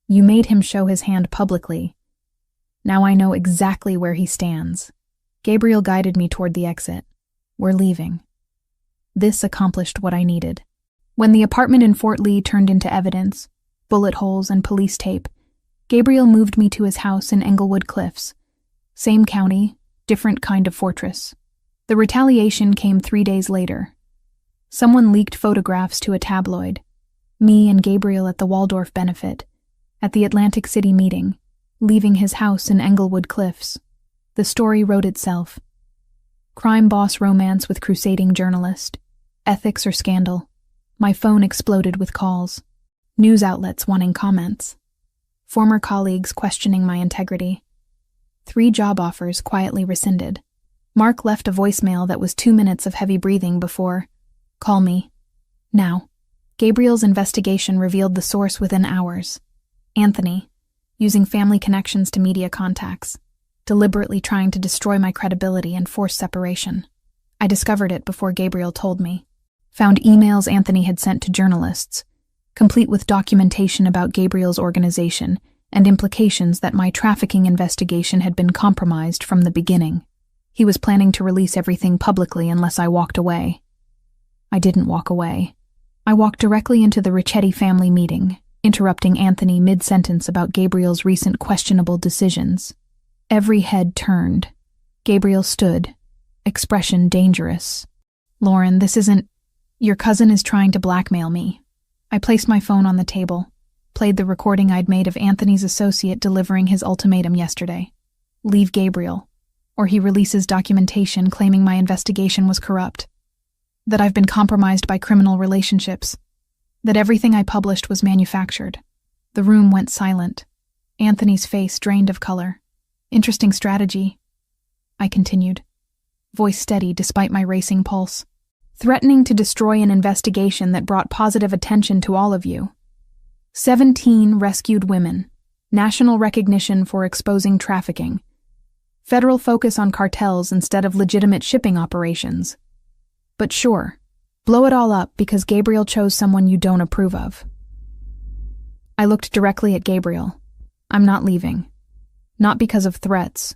You made him show his hand publicly. Now I know exactly where he stands. Gabriel guided me toward the exit. We're leaving. This accomplished what I needed. When the apartment in Fort Lee turned into evidence, bullet holes and police tape, Gabriel moved me to his house in Englewood Cliffs. Same county, different kind of fortress. The retaliation came 3 days later. Someone leaked photographs to a tabloid. Me and Gabriel at the Waldorf benefit, at the Atlantic City meeting, leaving his house in Englewood Cliffs. The story wrote itself. Crime boss romance with crusading journalist. Ethics or scandal. My phone exploded with calls. News outlets wanting comments. Former colleagues questioning my integrity. 3 job offers quietly rescinded. Mark left a voicemail that was 2 minutes of heavy breathing before, "Call me. Now." Gabriel's investigation revealed the source within hours. Anthony, using family connections to media contacts, deliberately trying to destroy my credibility and force separation. I discovered it before Gabriel told me. Found emails Anthony had sent to journalists, complete with documentation about Gabriel's organization and implications that my trafficking investigation had been compromised from the beginning. He was planning to release everything publicly unless I walked away. I didn't walk away. I walked directly into the Ricchetti family meeting, interrupting Anthony mid-sentence about Gabriel's recent questionable decisions. Every head turned. Gabriel stood, expression dangerous. "Lauren, this isn't... Your cousin is trying to blackmail me." I placed my phone on the table, played the recording I'd made of Anthony's associate delivering his ultimatum yesterday. Leave Gabriel, or he releases documentation claiming my investigation was corrupt, that I've been compromised by criminal relationships, that everything I published was manufactured. The room went silent. Anthony's face drained of color. "Interesting strategy," I continued, voice steady despite my racing pulse. "Threatening to destroy an investigation that brought positive attention to all of you. 17 rescued women, national recognition for exposing trafficking, federal focus on cartels instead of legitimate shipping operations. But sure, blow it all up because Gabriel chose someone you don't approve of." I looked directly at Gabriel. "I'm not leaving. Not because of threats.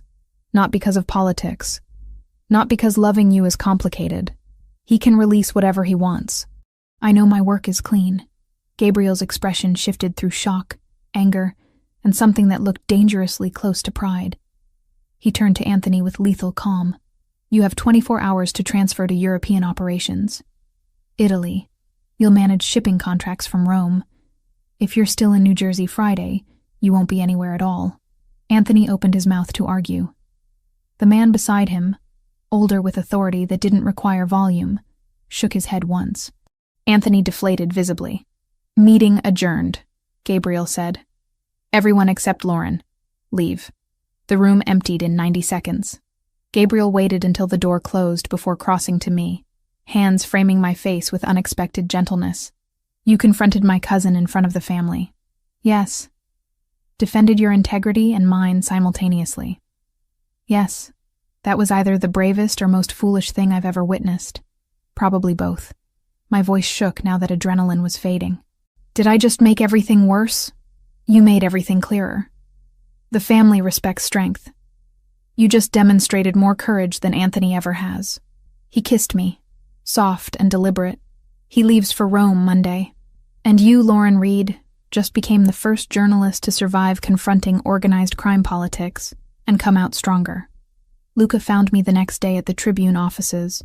Not because of politics. Not because loving you is complicated. He can release whatever he wants. I know my work is clean." Gabriel's expression shifted through shock, anger, and something that looked dangerously close to pride. He turned to Anthony with lethal calm. "You have 24 hours to transfer to European operations. Italy. You'll manage shipping contracts from Rome. If you're still in New Jersey Friday, you won't be anywhere at all." Anthony opened his mouth to argue. The man beside him, older with authority that didn't require volume, shook his head once. Anthony deflated visibly. "Meeting adjourned," Gabriel said. "Everyone except Lauren. Leave." The room emptied in 90 seconds. Gabriel waited until the door closed before crossing to me, hands framing my face with unexpected gentleness. "You confronted my cousin in front of the family." "Yes." "Defended your integrity and mine simultaneously." "Yes. That was either the bravest or most foolish thing I've ever witnessed. Probably both." My voice shook now that adrenaline was fading. "Did I just make everything worse? You made everything clearer. The family respects strength. You just demonstrated more courage than Anthony ever has." He kissed me, soft and deliberate. "He leaves for Rome Monday. And you, Lauren Reed, just became the first journalist to survive confronting organized crime politics and come out stronger." Luca found me the next day at the Tribune offices,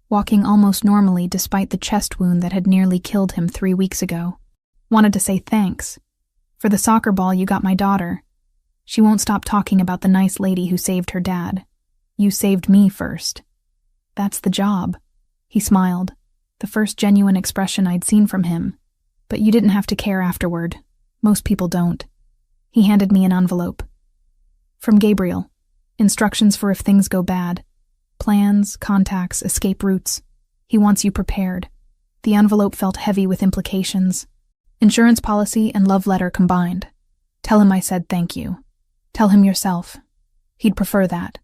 walking almost normally despite the chest wound that had nearly killed him 3 weeks ago. "Wanted to say thanks. For the soccer ball you got my daughter. She won't stop talking about the nice lady who saved her dad. You saved me first. That's the job." He smiled, the first genuine expression I'd seen from him. "But you didn't have to care afterward. Most people don't." He handed me an envelope. "From Gabriel. Instructions for if things go bad. Plans, contacts, escape routes. He wants you prepared." The envelope felt heavy with implications. "Insurance policy and love letter combined. Tell him I said thank you. Tell him yourself. He'd prefer that."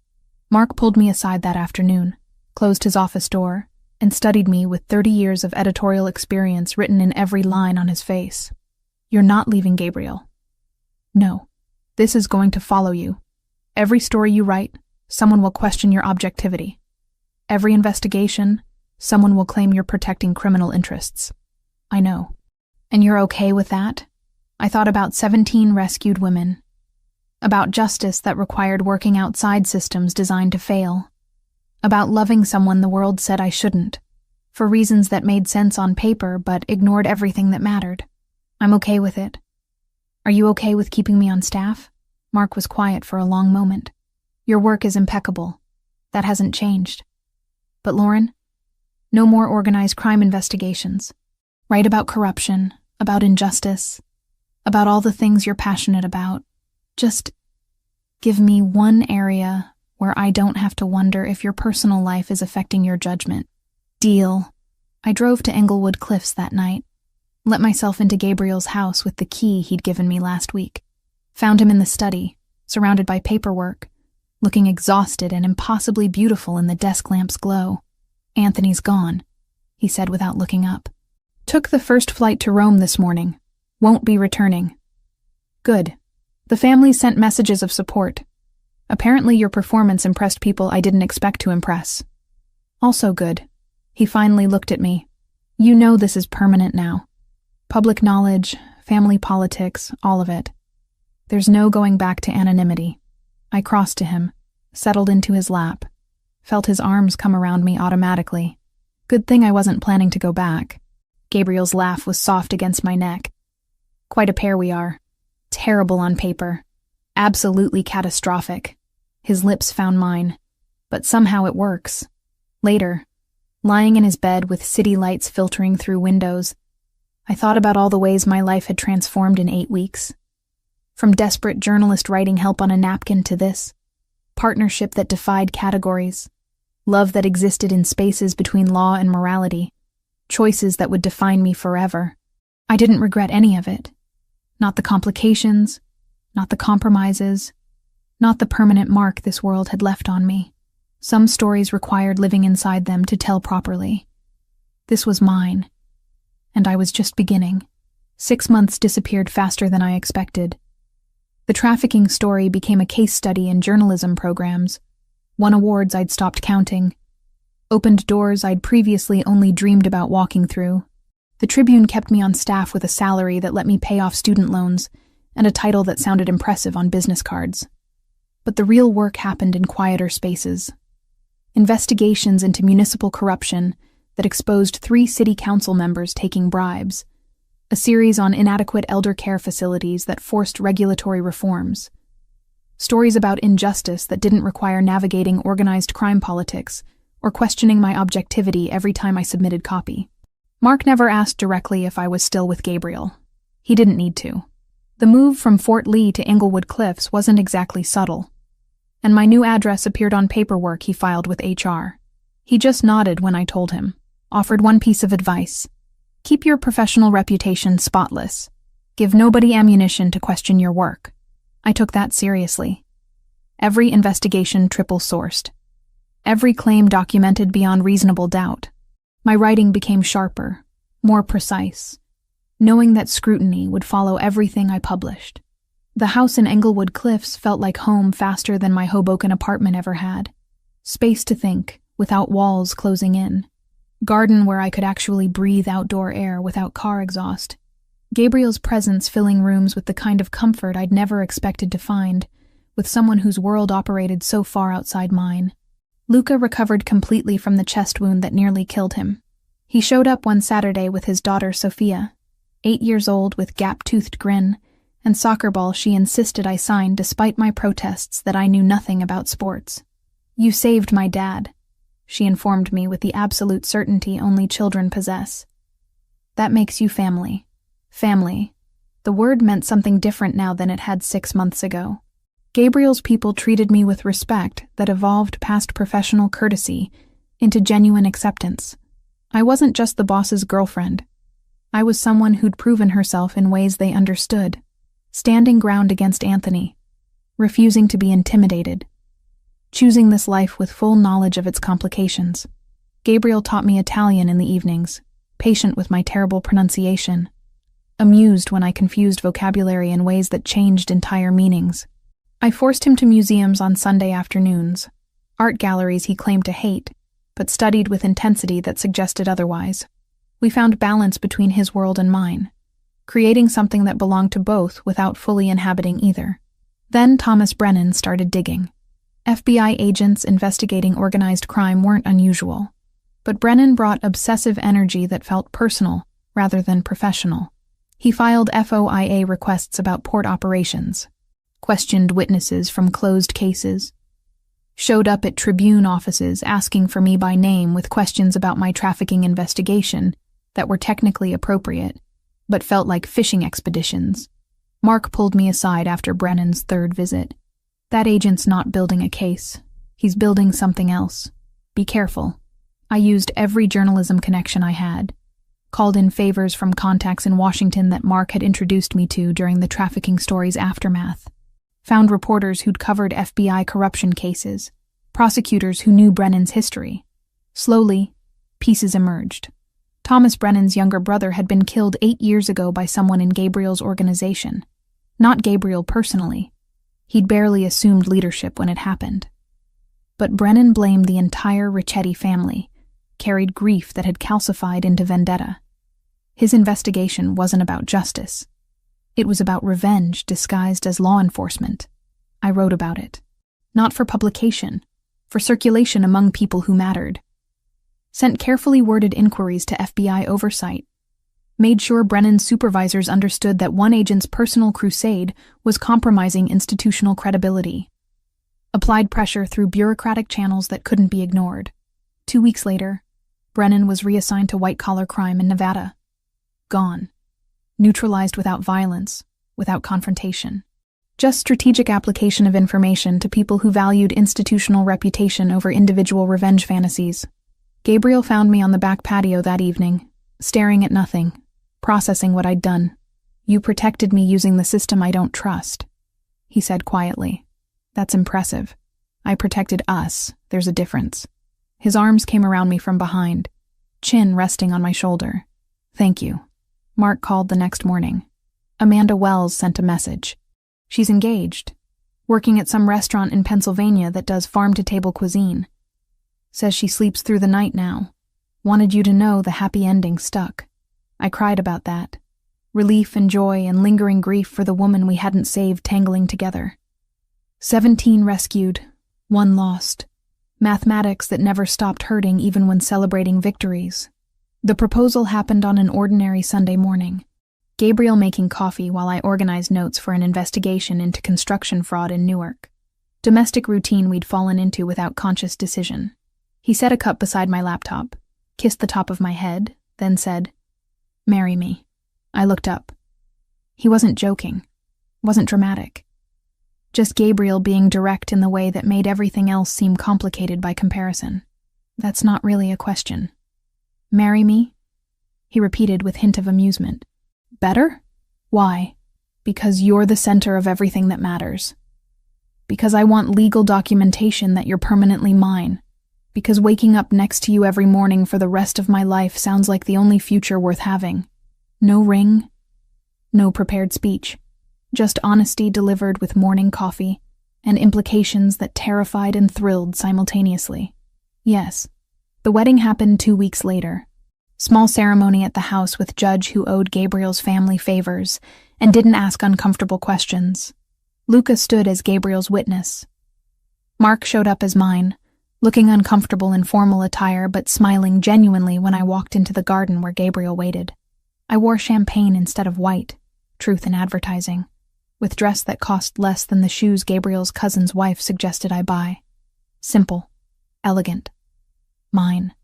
Mark pulled me aside that afternoon, closed his office door, and studied me with 30 years of editorial experience written in every line on his face. "You're not leaving Gabriel." "No. This is going to follow you. Every story you write, someone will question your objectivity. Every investigation, someone will claim you're protecting criminal interests. I know. And you're okay with that? I thought about 17 rescued women. About justice that required working outside systems designed to fail. About loving someone the world said I shouldn't, for reasons that made sense on paper but ignored everything that mattered. I'm okay with it. Are you okay with keeping me on staff? Mark was quiet for a long moment. Your work is impeccable. That hasn't changed. But Lauren, no more organized crime investigations. Write about corruption, about injustice, about all the things you're passionate about. Just give me one area where I don't have to wonder if your personal life is affecting your judgment. Deal. I drove to Englewood Cliffs that night. Let myself into Gabriel's house with the key he'd given me last week. Found him in the study, surrounded by paperwork, looking exhausted and impossibly beautiful in the desk lamp's glow. Anthony's gone, he said without looking up. Took the first flight to Rome this morning. Won't be returning. Good. The family sent messages of support. Apparently your performance impressed people I didn't expect to impress. Also good. He finally looked at me. You know this is permanent now. Public knowledge, family politics, all of it. There's no going back to anonymity. I crossed to him, settled into his lap, felt his arms come around me automatically. Good thing I wasn't planning to go back. Gabriel's laugh was soft against my neck. Quite a pair we are. Terrible on paper. Absolutely catastrophic. His lips found mine. But somehow it works. Later, lying in his bed with city lights filtering through windows, I thought about all the ways my life had transformed in 8 weeks. From desperate journalist writing help on a napkin to this. Partnership that defied categories. Love that existed in spaces between law and morality. Choices that would define me forever. I didn't regret any of it. Not the complications, not the compromises, not the permanent mark this world had left on me. Some stories required living inside them to tell properly. This was mine. And I was just beginning. 6 months disappeared faster than I expected. The trafficking story became a case study in journalism programs. Won awards I'd stopped counting. Opened doors I'd previously only dreamed about walking through. The Tribune kept me on staff with a salary that let me pay off student loans and a title that sounded impressive on business cards. But the real work happened in quieter spaces. Investigations into municipal corruption that exposed 3 city council members taking bribes. A series on inadequate elder care facilities that forced regulatory reforms. Stories about injustice that didn't require navigating organized crime politics or questioning my objectivity every time I submitted copy. Mark never asked directly if I was still with Gabriel. He didn't need to. The move from Fort Lee to Englewood Cliffs wasn't exactly subtle, and my new address appeared on paperwork he filed with HR. He just nodded when I told him, offered one piece of advice. Keep your professional reputation spotless. Give nobody ammunition to question your work. I took that seriously. Every investigation triple-sourced. Every claim documented beyond reasonable doubt. My writing became sharper, more precise, knowing that scrutiny would follow everything I published. The house in Englewood Cliffs felt like home faster than my Hoboken apartment ever had. Space to think, without walls closing in. Garden where I could actually breathe outdoor air without car exhaust. Gabriel's presence filling rooms with the kind of comfort I'd never expected to find, with someone whose world operated so far outside mine. Luca recovered completely from the chest wound that nearly killed him. He showed up one Saturday with his daughter Sophia, 8 years old with gap-toothed grin, and soccer ball she insisted I signed despite my protests that I knew nothing about sports. You saved my dad, she informed me with the absolute certainty only children possess. That makes you family. Family. The word meant something different now than it had 6 months ago. Gabriel's people treated me with respect that evolved past professional courtesy into genuine acceptance. I wasn't just the boss's girlfriend. I was someone who'd proven herself in ways they understood, standing ground against Anthony, refusing to be intimidated, choosing this life with full knowledge of its complications. Gabriel taught me Italian in the evenings, patient with my terrible pronunciation, amused when I confused vocabulary in ways that changed entire meanings. I forced him to museums on Sunday afternoons, art galleries he claimed to hate, but studied with intensity that suggested otherwise. We found balance between his world and mine, creating something that belonged to both without fully inhabiting either. Then Thomas Brennan started digging. FBI agents investigating organized crime weren't unusual, but Brennan brought obsessive energy that felt personal rather than professional. He filed FOIA requests about port operations, questioned witnesses from closed cases, showed up at Tribune offices asking for me by name with questions about my trafficking investigation that were technically appropriate, but felt like fishing expeditions. Mark pulled me aside after Brennan's third visit. That agent's not building a case. He's building something else. Be careful. I used every journalism connection I had, called in favors from contacts in Washington that Mark had introduced me to during the trafficking story's aftermath, found reporters who'd covered FBI corruption cases, prosecutors who knew Brennan's history. Slowly, pieces emerged. Thomas Brennan's younger brother had been killed 8 years ago by someone in Gabriel's organization. Not Gabriel personally. He'd barely assumed leadership when it happened. But Brennan blamed the entire Ricchetti family, carried grief that had calcified into vendetta. His investigation wasn't about justice. It was about revenge disguised as law enforcement. I wrote about it. Not for publication, for circulation among people who mattered. Sent carefully worded inquiries to FBI oversight. Made sure Brennan's supervisors understood that one agent's personal crusade was compromising institutional credibility. Applied pressure through bureaucratic channels that couldn't be ignored. 2 weeks later, Brennan was reassigned to white-collar crime in Nevada. Gone. Neutralized without violence, without confrontation. Just strategic application of information to people who valued institutional reputation over individual revenge fantasies. Gabriel found me on the back patio that evening, staring at nothing, processing what I'd done. "You protected me using the system I don't trust," he said quietly. "That's impressive. I protected us. There's a difference." His arms came around me from behind, chin resting on my shoulder. "Thank you." Mark called the next morning. Amanda Wells sent a message. She's engaged, working at some restaurant in Pennsylvania that does farm-to-table cuisine. Says she sleeps through the night now. Wanted you to know the happy ending stuck. I cried about that. Relief and joy and lingering grief for the woman we hadn't saved tangling together. 17 rescued, 1 lost. Mathematics that never stopped hurting even when celebrating victories. The proposal happened on an ordinary Sunday morning. Gabriel making coffee while I organized notes for an investigation into construction fraud in Newark. Domestic routine we'd fallen into without conscious decision. He set a cup beside my laptop, kissed the top of my head, then said, "Marry me." I looked up. He wasn't joking, wasn't dramatic. Just Gabriel being direct in the way that made everything else seem complicated by comparison. "That's not really a question." "Marry me?" he repeated with hint of amusement. "Better? Why?" "Because you're the center of everything that matters. Because I want legal documentation that you're permanently mine. Because waking up next to you every morning for the rest of my life sounds like the only future worth having. No ring, no prepared speech. Just honesty delivered with morning coffee, and implications that terrified and thrilled simultaneously. Yes, the wedding happened 2 weeks later. Small ceremony at the house with judge who owed Gabriel's family favors and didn't ask uncomfortable questions. Luca stood as Gabriel's witness. Mark showed up as mine, looking uncomfortable in formal attire but smiling genuinely when I walked into the garden where Gabriel waited. I wore champagne instead of white, truth in advertising, with dress that cost less than the shoes Gabriel's cousin's wife suggested I buy. Simple, elegant, mine.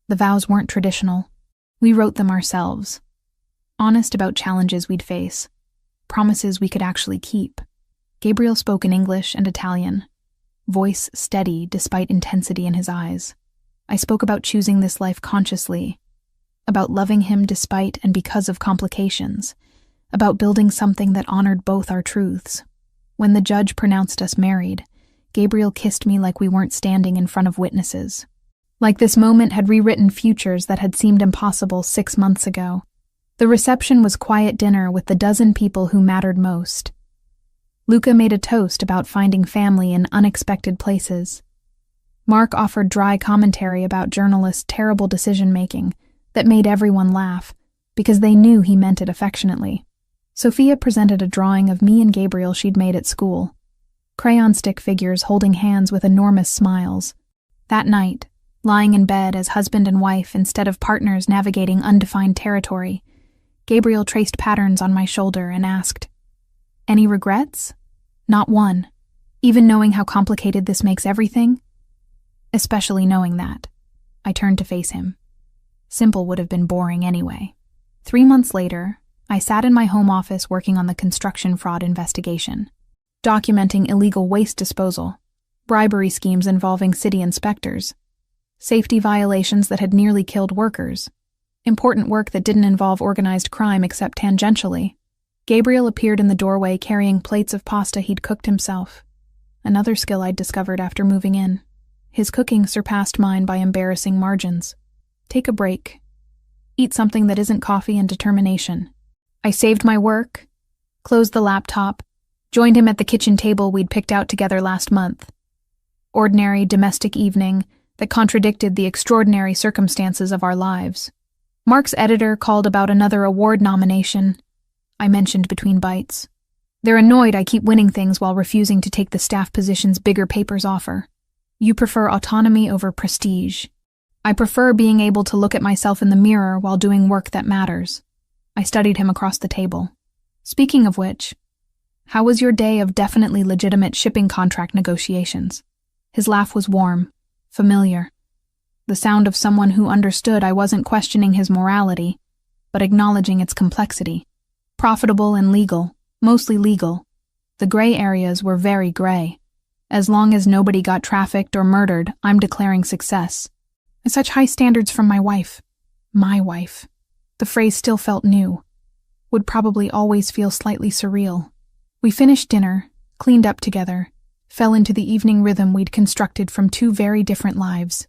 The vows weren't traditional. We wrote them ourselves. Honest about challenges we'd face, promises we could actually keep. Gabriel spoke in English and Italian, voice steady despite intensity in his eyes. I spoke about choosing this life consciously, about loving him despite and because of complications, about building something that honored both our truths. When the judge pronounced us married, Gabriel kissed me like we weren't standing in front of witnesses. Like this moment had rewritten futures that had seemed impossible 6 months ago. The reception was quiet dinner with the dozen people who mattered most. Luca made a toast about finding family in unexpected places. Mark offered dry commentary about journalists' terrible decision-making that made everyone laugh because they knew he meant it affectionately. Sophia presented a drawing of me and Gabriel she'd made at school. Crayon stick figures holding hands with enormous smiles. That night, lying in bed as husband and wife instead of partners navigating undefined territory, Gabriel traced patterns on my shoulder and asked, "Any regrets?" "Not one. Even knowing how complicated this makes everything?" "Especially knowing that." I turned to face him. Simple would have been boring anyway. 3 months later, I sat in my home office working on the construction fraud investigation, documenting illegal waste disposal, bribery schemes involving city inspectors, safety violations that had nearly killed workers, important work that didn't involve organized crime except tangentially. Gabriel appeared in the doorway carrying plates of pasta he'd cooked himself, another skill I'd discovered after moving in. His cooking surpassed mine by embarrassing margins. Take a break. Eat something that isn't coffee and determination. I saved my work, closed the laptop, joined him at the kitchen table we'd picked out together last month. Ordinary domestic evening that contradicted the extraordinary circumstances of our lives. Mark's editor called about another award nomination, I mentioned between bites. They're annoyed I keep winning things while refusing to take the staff positions bigger papers offer. You prefer autonomy over prestige. I prefer being able to look at myself in the mirror while doing work that matters. I studied him across the table. Speaking of which, how was your day of definitely legitimate shipping contract negotiations? His laugh was warm, familiar. The sound of someone who understood I wasn't questioning his morality, but acknowledging its complexity. Profitable and legal, mostly legal. The gray areas were very gray. As long as nobody got trafficked or murdered, I'm declaring success. Such high standards from my wife. My wife. The phrase still felt new. Would probably always feel slightly surreal. We finished dinner, cleaned up together, fell into the evening rhythm we'd constructed from 2 very different lives.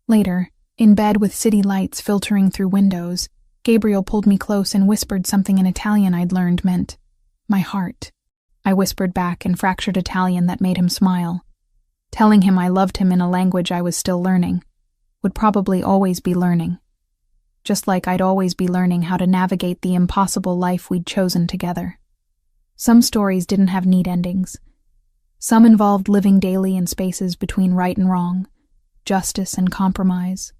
Later, in bed with city lights filtering through windows, Gabriel pulled me close and whispered something in Italian I'd learned meant, "my heart." I whispered back in fractured Italian that made him smile. Telling him I loved him in a language I was still learning, would probably always be learning. Just like I'd always be learning how to navigate the impossible life we'd chosen together. Some stories didn't have neat endings. Some involved living daily in spaces between right and wrong, justice and compromise,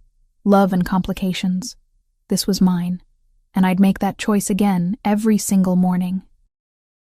love and complications. This was mine, and I'd make that choice again every single morning.